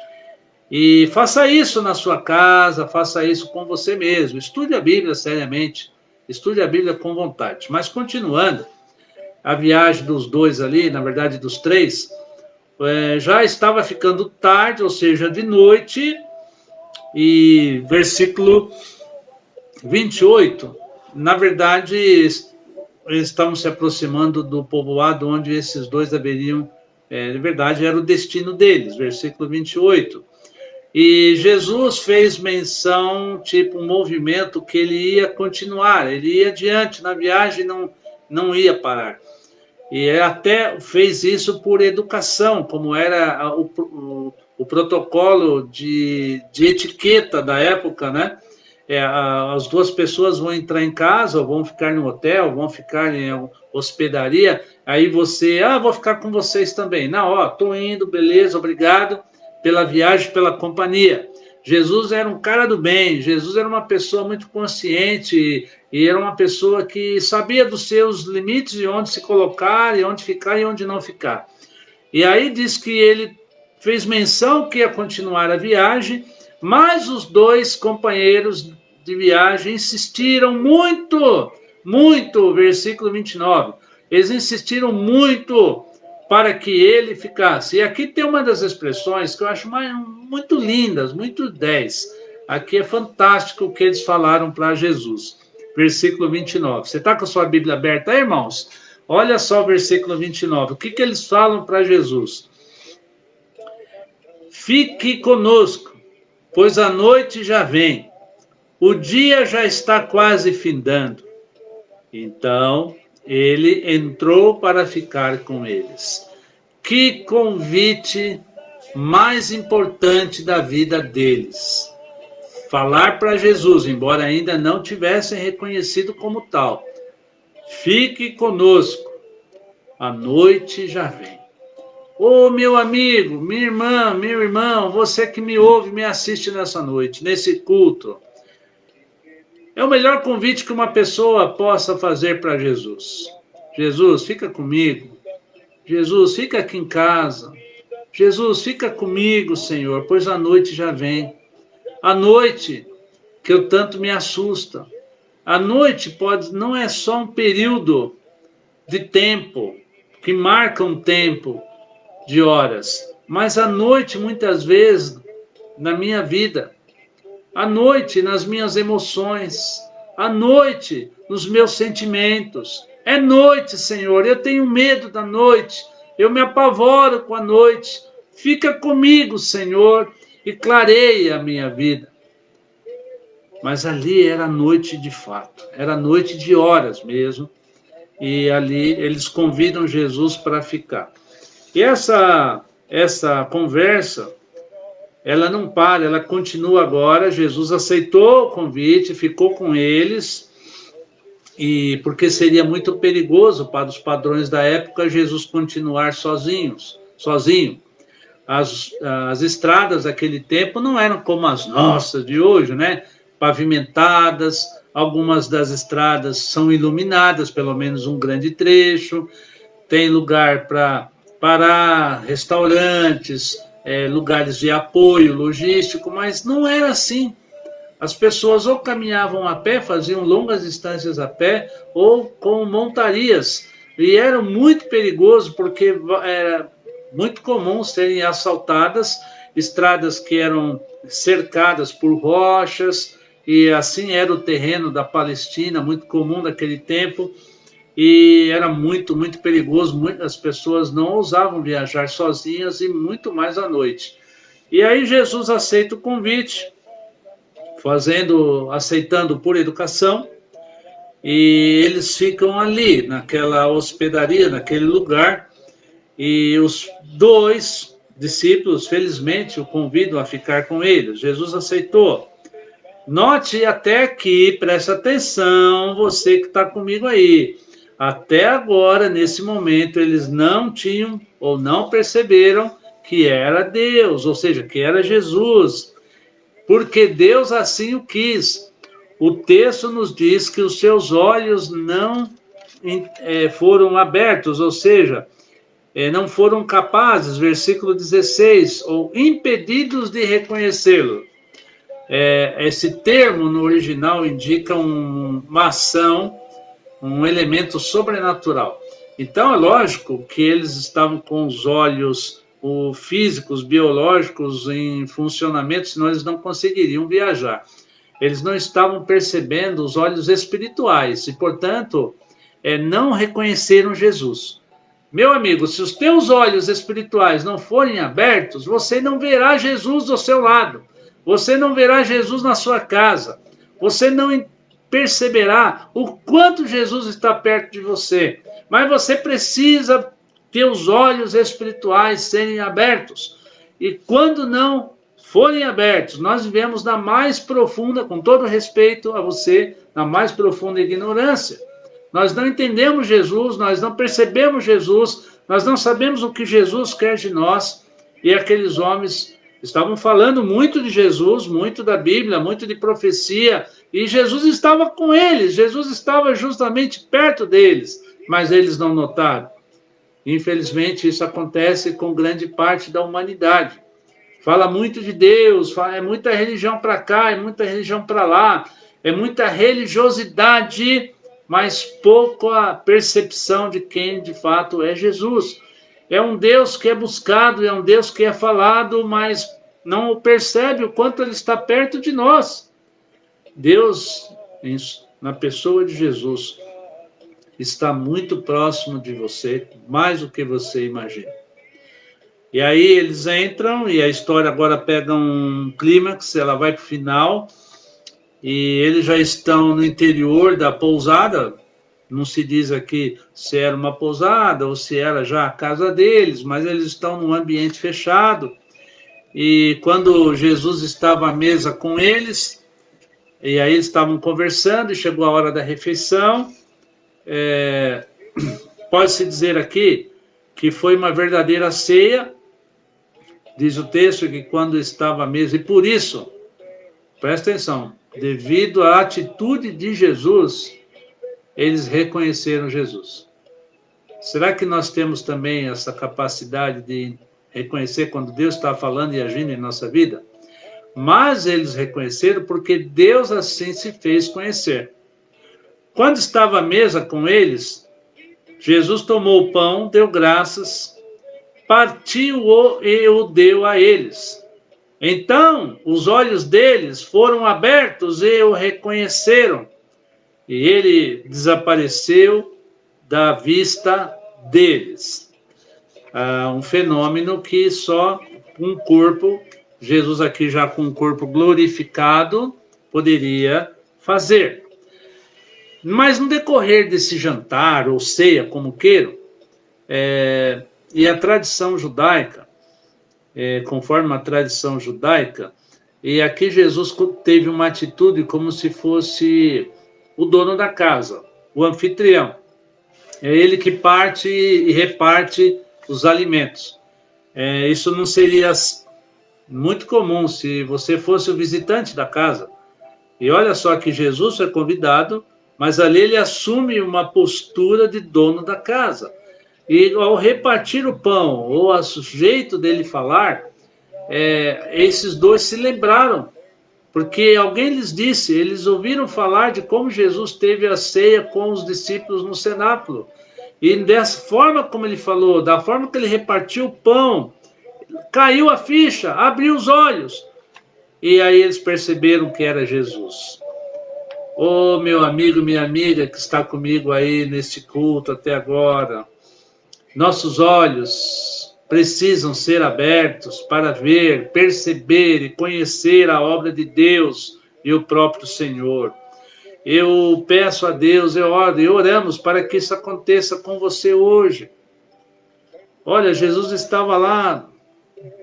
E faça isso na sua casa, faça isso com você mesmo. Estude a Bíblia seriamente, estude a Bíblia com vontade. Mas continuando, a viagem dos dois ali, na verdade dos três, já estava ficando tarde, ou seja, de noite, e versículo 28, na verdade, eles estavam se aproximando do povoado onde esses dois deveriam, de verdade, era o destino deles, versículo 28. E Jesus fez menção, tipo, um movimento que ele ia continuar, ele ia adiante na viagem, não ia parar. E até fez isso por educação, como era o protocolo de etiqueta da época, né? As duas pessoas vão entrar em casa, ou vão ficar no hotel, vão ficar em hospedaria, aí você, vou ficar com vocês também. Não, ó, tô indo, beleza, obrigado pela viagem, pela companhia. Jesus era um cara do bem, Jesus era uma pessoa muito consciente e era uma pessoa que sabia dos seus limites e onde se colocar, e onde ficar e onde não ficar. E aí diz que ele fez menção que ia continuar a viagem, mas os dois companheiros de viagem insistiram muito, versículo 29, eles insistiram muito para que ele ficasse. E aqui tem uma das expressões que eu acho muito lindas, muito 10. Aqui é fantástico o que eles falaram para Jesus. Versículo 29. Você está com a sua Bíblia aberta aí, irmãos? Olha só o versículo 29. O que eles falam para Jesus? Fique conosco, pois a noite já vem. O dia já está quase findando. Então, ele entrou para ficar com eles. Que convite mais importante da vida deles. Falar para Jesus, embora ainda não tivessem reconhecido como tal. Fique conosco, a noite já vem. Ô meu amigo, minha irmã, meu irmão, você que me ouve, me assiste nessa noite, nesse culto. É o melhor convite que uma pessoa possa fazer para Jesus. Jesus, fica comigo. Jesus, fica aqui em casa. Jesus, fica comigo, Senhor, pois a noite já vem. A noite que eu tanto me assusta. A noite não é só um período de tempo, que marca um tempo de horas, mas a noite, muitas vezes, na minha vida, a noite nas minhas emoções, a noite nos meus sentimentos. É noite, Senhor, eu tenho medo da noite, eu me apavoro com a noite. Fica comigo, Senhor, e clareia a minha vida. Mas ali era noite de fato, era noite de horas mesmo, e ali eles convidam Jesus para ficar. E essa conversa, ela não para, ela continua agora. Jesus aceitou o convite, ficou com eles, e porque seria muito perigoso para os padrões da época Jesus continuar sozinho. As estradas daquele tempo não eram como as nossas de hoje, né? Pavimentadas, algumas das estradas são iluminadas, pelo menos um grande trecho, tem lugar para parar, restaurantes, lugares de apoio logístico, mas não era assim. As pessoas ou caminhavam a pé, faziam longas distâncias a pé, ou com montarias. E era muito perigoso, porque era muito comum serem assaltadas, estradas que eram cercadas por rochas, e assim era o terreno da Palestina, muito comum naquele tempo, e era muito, muito perigoso. Muitas pessoas não ousavam viajar sozinhas, e muito mais à noite. E aí Jesus aceita o convite, aceitando por educação, e eles ficam ali, naquela hospedaria, naquele lugar, e os dois discípulos, felizmente, o convidam a ficar com eles. Jesus aceitou. Note até aqui, preste atenção, você que está comigo aí. Até agora, nesse momento, eles não tinham ou não perceberam que era Deus, ou seja, que era Jesus, porque Deus assim o quis. O texto nos diz que os seus olhos não foram abertos, ou seja, não foram capazes, versículo 16, ou impedidos de reconhecê-lo. Esse termo no original indica uma ação, um elemento sobrenatural. Então é lógico que eles estavam com os olhos físicos, biológicos em funcionamento, senão eles não conseguiriam viajar. Eles não estavam percebendo os olhos espirituais e, portanto, não reconheceram Jesus. Meu amigo, se os teus olhos espirituais não forem abertos, você não verá Jesus do seu lado, você não verá Jesus na sua casa, você não perceberá o quanto Jesus está perto de você. Mas você precisa ter os olhos espirituais serem abertos. E quando não forem abertos, nós vivemos na mais profunda, com todo respeito a você, na mais profunda ignorância. Nós não entendemos Jesus, nós não percebemos Jesus, nós não sabemos o que Jesus quer de nós. E aqueles homens estavam falando muito de Jesus, muito da Bíblia, muito de profecia, e Jesus estava com eles, Jesus estava justamente perto deles, mas eles não notaram. Infelizmente, isso acontece com grande parte da humanidade. Fala muito de Deus, é muita religião para cá, é muita religião para lá, é muita religiosidade, mas pouco a percepção de quem de fato é Jesus. É um Deus que é buscado, é um Deus que é falado, mas não percebe o quanto ele está perto de nós. Deus, na pessoa de Jesus, está muito próximo de você, mais do que você imagina. E aí eles entram e a história agora pega um clímax, ela vai para o final, e eles já estão no interior da pousada. Não se diz aqui se era uma pousada ou se era já a casa deles, mas eles estão num ambiente fechado. E quando Jesus estava à mesa com eles, e aí eles estavam conversando e chegou a hora da refeição, pode-se dizer aqui que foi uma verdadeira ceia. Diz o texto que quando estava à mesa, e por isso, presta atenção, devido à atitude de Jesus, eles reconheceram Jesus. Será que nós temos também essa capacidade de reconhecer quando Deus está falando e agindo em nossa vida? Mas eles reconheceram porque Deus assim se fez conhecer. Quando estava à mesa com eles, Jesus tomou o pão, deu graças, partiu-o e o deu a eles. Então os olhos deles foram abertos e o reconheceram. E ele desapareceu da vista deles. Um fenômeno que só um corpo, Jesus aqui já com um corpo glorificado, poderia fazer. Mas no decorrer desse jantar, ou ceia, como queiram, e a tradição judaica, conforme a tradição judaica, e aqui Jesus teve uma atitude como se fosse o dono da casa, o anfitrião. É ele que parte e reparte os alimentos. Isso não seria muito comum se você fosse o visitante da casa. E olha só que Jesus é convidado, mas ali ele assume uma postura de dono da casa. E ao repartir o pão, ou a jeito dele falar, esses dois se lembraram, porque alguém lhes disse, eles ouviram falar de como Jesus teve a ceia com os discípulos no cenáculo. E dessa forma como ele falou, da forma que ele repartiu o pão, caiu a ficha, abriu os olhos. E aí eles perceberam que era Jesus. Ô, meu amigo, minha amiga que está comigo aí neste culto até agora, nossos olhos precisam ser abertos para ver, perceber e conhecer a obra de Deus e o próprio Senhor. Eu peço a Deus, eu oro e oramos para que isso aconteça com você hoje. Olha, Jesus estava lá,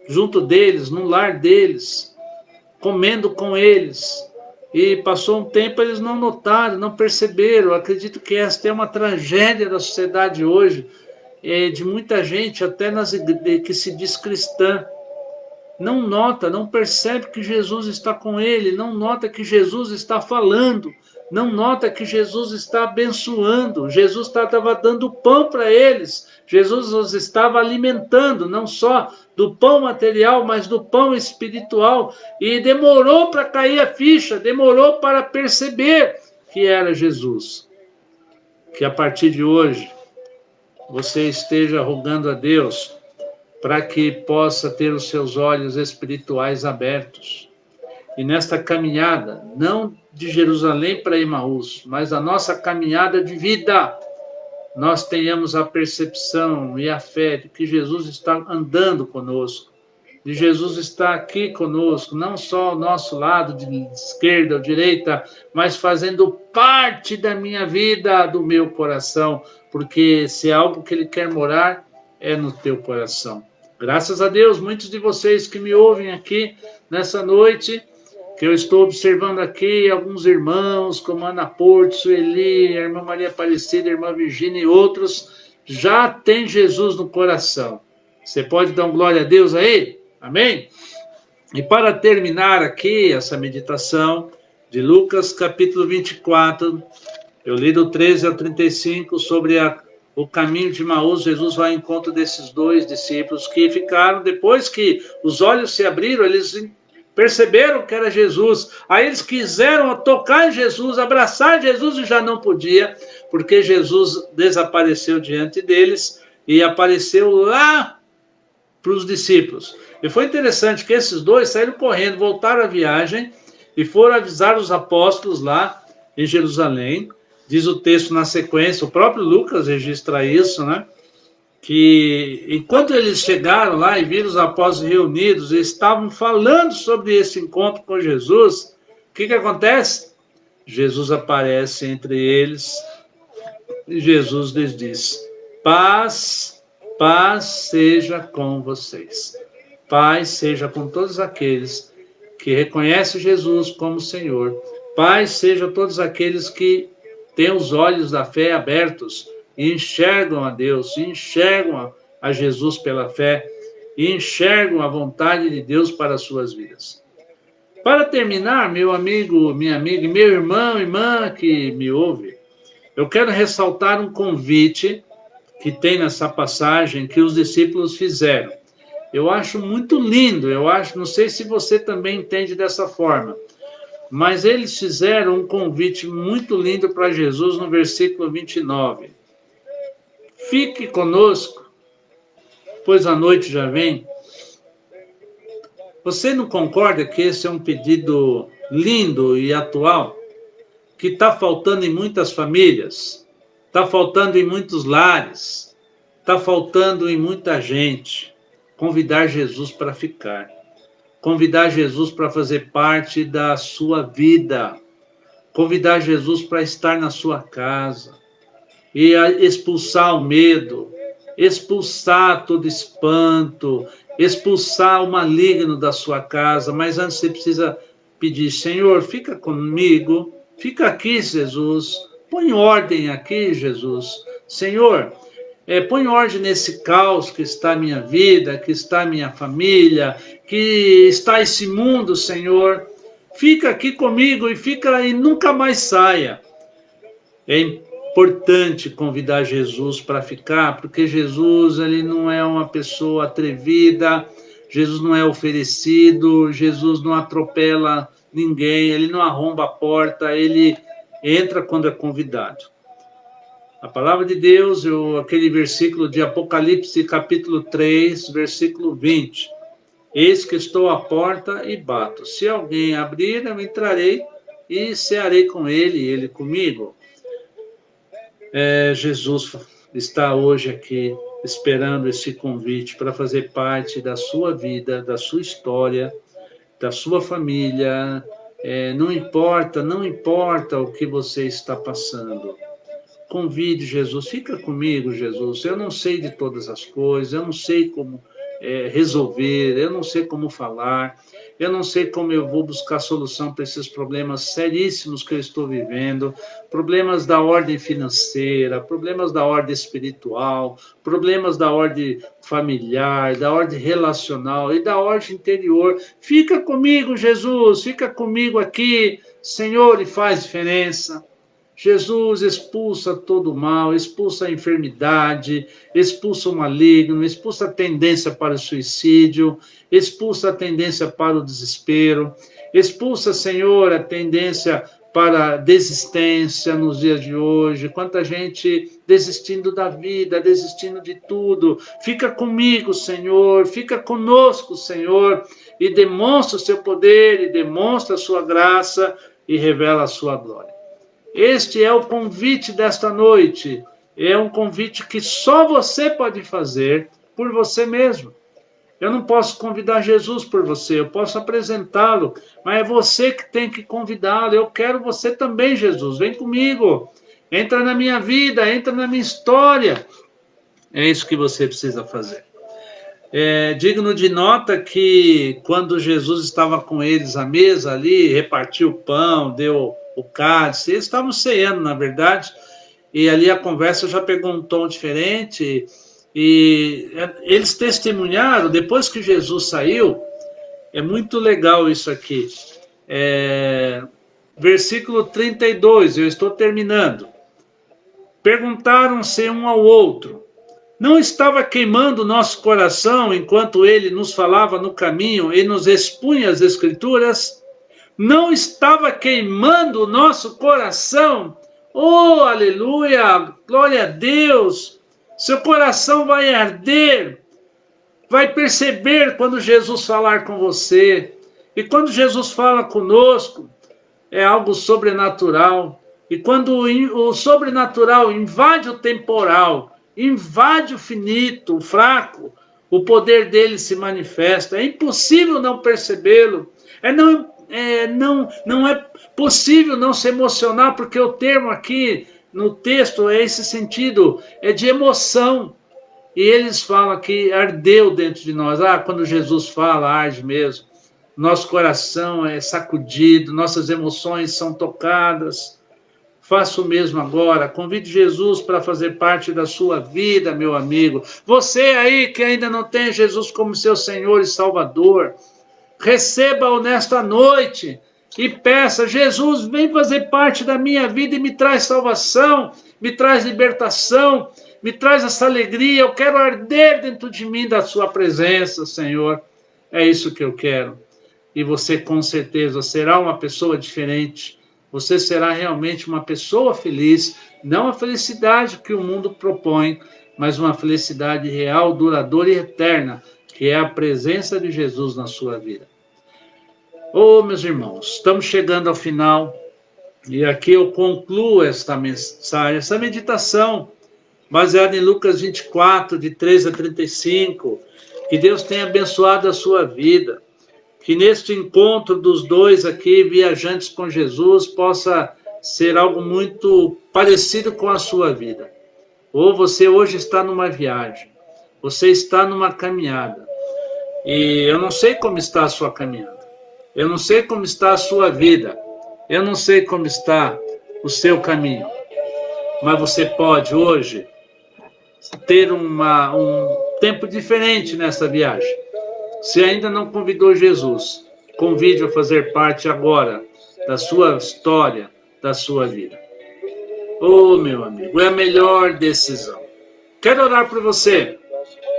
junto deles, no lar deles, comendo com eles. E passou um tempo, eles não notaram, não perceberam. Eu acredito que esta é uma tragédia da sociedade hoje, de muita gente, até que se diz cristã. Não nota, não percebe que Jesus está com ele, não nota que Jesus está falando, não nota que Jesus está abençoando, Jesus estava dando pão para eles, Jesus os estava alimentando, não só do pão material, mas do pão espiritual, e demorou para cair a ficha, demorou para perceber que era Jesus. Que a partir de hoje, você esteja rogando a Deus para que possa ter os seus olhos espirituais abertos. E nesta caminhada, não de Jerusalém para Emaús, mas a nossa caminhada de vida, nós tenhamos a percepção e a fé de que Jesus está andando conosco, de Jesus está aqui conosco, não só ao nosso lado, de esquerda ou direita, mas fazendo parte da minha vida, do meu coração, porque se é algo que Ele quer morar, é no teu coração. Graças a Deus, muitos de vocês que me ouvem aqui nessa noite, que eu estou observando aqui, alguns irmãos, como Ana Porto, Sueli, a irmã Maria Aparecida, a irmã Virgínia e outros, já tem Jesus no coração. Você pode dar um glória a Deus aí? Amém? E para terminar aqui essa meditação de Lucas capítulo 24, eu li do 13 ao 35 sobre o caminho de Emaús. Jesus vai ao encontro desses dois discípulos que ficaram, depois que os olhos se abriram, eles perceberam que era Jesus. Aí eles quiseram tocar em Jesus, abraçar Jesus e já não podia, porque Jesus desapareceu diante deles e apareceu lá para os discípulos. E foi interessante que esses dois saíram correndo, voltaram à viagem e foram avisar os apóstolos lá em Jerusalém. Diz o texto na sequência, o próprio Lucas registra isso, né? Que enquanto eles chegaram lá e viram os apóstolos reunidos e estavam falando sobre esse encontro com Jesus, o que acontece? Jesus aparece entre eles e Jesus lhes diz: paz, paz seja com vocês. Paz seja com todos aqueles que reconhecem Jesus como Senhor. Paz seja a todos aqueles que têm os olhos da fé abertos e enxergam a Deus, e enxergam a Jesus pela fé, e enxergam a vontade de Deus para as suas vidas. Para terminar, meu amigo, minha amiga, meu irmão, irmã que me ouve, eu quero ressaltar um convite que tem nessa passagem que os discípulos fizeram. Eu acho muito lindo, não sei se você também entende dessa forma, mas eles fizeram um convite muito lindo para Jesus no versículo 29. Fique conosco, pois a noite já vem. Você não concorda que esse é um pedido lindo e atual, que está faltando em muitas famílias, está faltando em muitos lares, está faltando em muita gente? Convidar Jesus para ficar, convidar Jesus para fazer parte da sua vida, convidar Jesus para estar na sua casa e expulsar o medo, expulsar todo espanto, expulsar o maligno da sua casa. Mas antes você precisa pedir: Senhor, fica comigo, fica aqui, Jesus, põe ordem aqui, Jesus. Senhor, põe ordem nesse caos que está a minha vida, que está a minha família, que está esse mundo, Senhor. Fica aqui comigo e fica e nunca mais saia. É importante convidar Jesus para ficar, porque Jesus, ele não é uma pessoa atrevida, Jesus não é oferecido, Jesus não atropela ninguém, ele não arromba a porta, ele entra quando é convidado. A palavra de Deus, aquele versículo de Apocalipse, capítulo 3, versículo 20. Eis que estou à porta e bato. Se alguém abrir, eu entrarei e cearei com ele e ele comigo. Jesus está hoje aqui esperando esse convite para fazer parte da sua vida, da sua história, da sua família. Não importa o que você está passando. Convide Jesus, fica comigo, Jesus. Eu não sei de todas as coisas, eu não sei como resolver, eu não sei como falar, eu não sei como eu vou buscar solução para esses problemas seríssimos que eu estou vivendo, problemas da ordem financeira, problemas da ordem espiritual, problemas da ordem familiar, da ordem relacional e da ordem interior. Fica comigo, Jesus, fica comigo aqui, Senhor, e faz diferença. Jesus expulsa todo o mal, expulsa a enfermidade, expulsa o maligno, expulsa a tendência para o suicídio, expulsa a tendência para o desespero, expulsa, Senhor, a tendência para a desistência nos dias de hoje. Quanta gente desistindo da vida, desistindo de tudo. Fica comigo, Senhor, fica conosco, Senhor, e demonstra o seu poder, e demonstra a sua graça, e revela a sua glória. Este é o convite desta noite. É um convite que só você pode fazer por você mesmo. Eu não posso convidar Jesus por você, eu posso apresentá-lo, mas é você que tem que convidá-lo. Eu quero você também, Jesus. Vem comigo. Entra na minha vida, entra na minha história. É isso que você precisa fazer. É digno de nota que quando Jesus estava com eles à mesa ali, repartiu o pão, deu o cálice, eles estavam ceando, na verdade, e ali a conversa já pegou um tom diferente, e eles testemunharam, depois que Jesus saiu, é muito legal isso aqui, versículo 32, eu estou terminando. Perguntaram-se um ao outro: não estava queimando nosso coração enquanto ele nos falava no caminho e nos expunha as Escrituras? Não estava queimando o nosso coração? Oh, aleluia! Glória a Deus! Seu coração vai arder, vai perceber quando Jesus falar com você. E quando Jesus fala conosco, é algo sobrenatural. E quando o sobrenatural invade o temporal, invade o finito, o fraco, o poder dele se manifesta. É impossível não percebê-lo. Não é possível não se emocionar, porque o termo aqui no texto é esse sentido, é de emoção. E eles falam que ardeu dentro de nós. Quando Jesus fala, arde mesmo. Nosso coração é sacudido, nossas emoções são tocadas. Faça o mesmo agora. Convide Jesus para fazer parte da sua vida, meu amigo. Você aí que ainda não tem Jesus como seu Senhor e Salvador, receba-o nesta noite e peça: Jesus, vem fazer parte da minha vida e me traz salvação, me traz libertação, me traz essa alegria. Eu quero arder dentro de mim da sua presença, Senhor. É isso que eu quero. E você com certeza será uma pessoa diferente. Você será realmente uma pessoa feliz, não a felicidade que o mundo propõe, mas uma felicidade real, duradoura e eterna, que é a presença de Jesus na sua vida. Oh, meus irmãos, estamos chegando ao final e aqui eu concluo esta mensagem, essa meditação, baseada em Lucas 24, de 3 a 35. Que Deus tenha abençoado a sua vida. Que neste encontro dos dois aqui, viajantes com Jesus, possa ser algo muito parecido com a sua vida. Ou você hoje está numa viagem, você está numa caminhada, e eu não sei como está a sua caminhada, eu não sei como está a sua vida, eu não sei como está o seu caminho, mas você pode hoje ter um tempo diferente nessa viagem. Se ainda não convidou Jesus, convide-o a fazer parte agora da sua história, da sua vida. Oh, meu amigo, é a melhor decisão. Quero orar por você,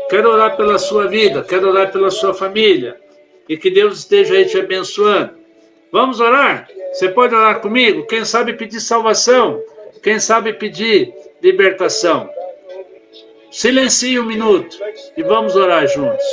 quero orar pela sua vida, quero orar pela sua família, e que Deus esteja aí te abençoando. Vamos orar? Você pode orar comigo? Quem sabe pedir salvação, quem sabe pedir libertação. Silencie um minuto e vamos orar juntos.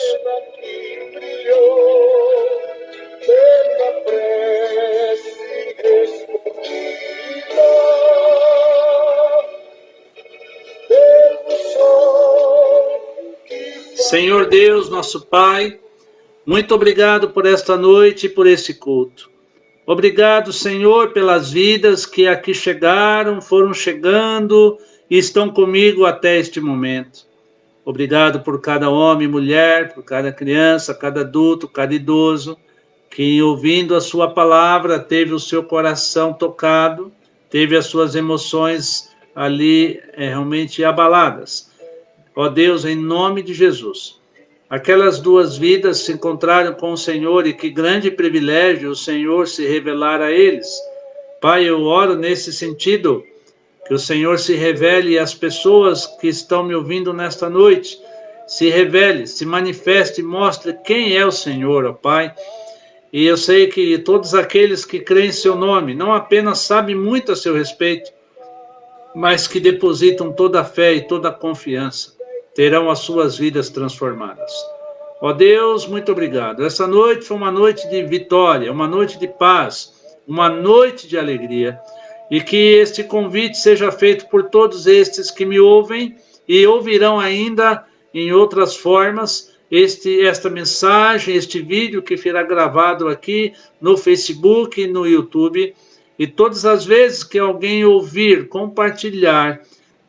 Senhor Deus, nosso Pai, muito obrigado por esta noite e por este culto. Obrigado, Senhor, pelas vidas que aqui chegaram, foram chegando e estão comigo até este momento. Obrigado por cada homem e mulher, por cada criança, cada adulto, cada idoso, que ouvindo a sua palavra teve o seu coração tocado, teve as suas emoções ali realmente abaladas. Ó Deus, em nome de Jesus, aquelas duas vidas se encontraram com o Senhor e que grande privilégio o Senhor se revelar a eles. Pai, eu oro nesse sentido, que o Senhor se revele às pessoas que estão me ouvindo nesta noite, se revele, se manifeste, mostre quem é o Senhor, ó Pai. E eu sei que todos aqueles que creem em seu nome, não apenas sabem muito a seu respeito, mas que depositam toda a fé e toda a confiança, terão as suas vidas transformadas. Ó Deus, muito obrigado. Essa noite foi uma noite de vitória, uma noite de paz, uma noite de alegria. E que este convite seja feito por todos estes que me ouvem e ouvirão ainda em outras formas esta mensagem, este vídeo que será gravado aqui no Facebook e no YouTube. E todas as vezes que alguém ouvir, compartilhar,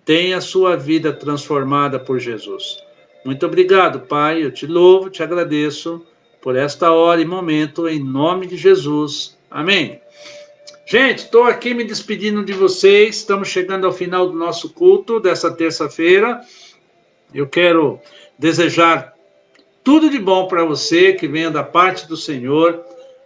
tenha a sua vida transformada por Jesus. Muito obrigado, Pai. Eu te louvo, te agradeço por esta hora e momento, em nome de Jesus. Amém. Gente, estou aqui me despedindo de vocês. Estamos chegando ao final do nosso culto dessa terça-feira. Eu quero desejar tudo de bom para você, que venha da parte do Senhor.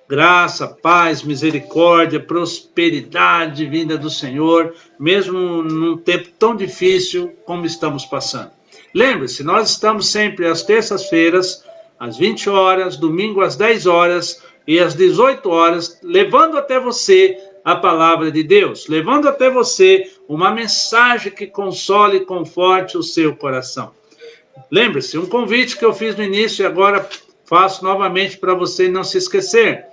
Graça, paz, misericórdia, prosperidade vinda do Senhor, mesmo num tempo tão difícil como estamos passando. Lembre-se, nós estamos sempre às terças-feiras, às 20 horas, domingo às 10 horas e às 18 horas, levando até você a palavra de Deus, levando até você uma mensagem que console e conforte o seu coração. Lembre-se, um convite que eu fiz no início e agora faço novamente para você não se esquecer.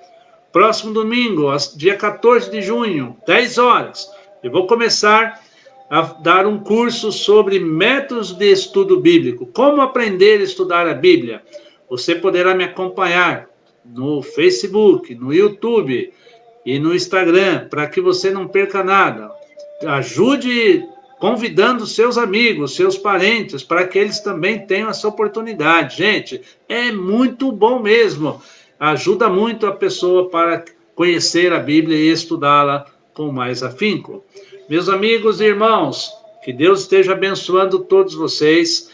Próximo domingo, dia 14 de junho, 10 horas, eu vou começar a dar um curso sobre métodos de estudo bíblico, como aprender a estudar a Bíblia. Você poderá me acompanhar no Facebook, no YouTube e no Instagram, para que você não perca nada. Ajude convidando seus amigos, seus parentes, para que eles também tenham essa oportunidade. Gente, é muito bom mesmo. Ajuda muito a pessoa para conhecer a Bíblia e estudá-la com mais afinco. Meus amigos e irmãos, que Deus esteja abençoando todos vocês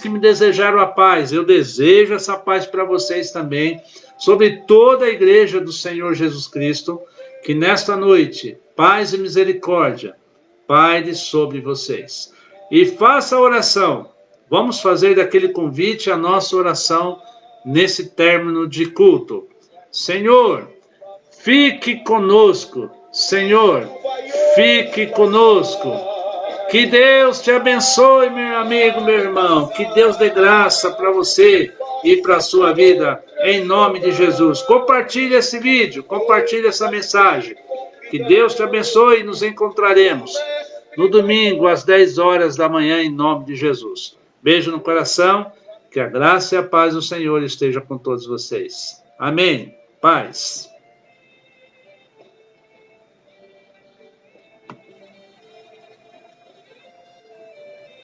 que me desejaram a paz. Eu desejo essa paz para vocês também. sobre toda a igreja do Senhor Jesus Cristo, que nesta noite, paz e misericórdia paire sobre vocês. E faça a oração. Vamos fazer daquele convite a nossa oração nesse término de culto. Senhor, fique conosco. Senhor, fique conosco. Que Deus te abençoe, meu amigo, meu irmão. Que Deus dê graça para você e para a sua vida, em nome de Jesus. Compartilhe esse vídeo, compartilhe essa mensagem. Que Deus te abençoe e nos encontraremos no domingo, às 10 horas da manhã, em nome de Jesus. Beijo no coração, que a graça e a paz do Senhor esteja com todos vocês. Amém. Paz.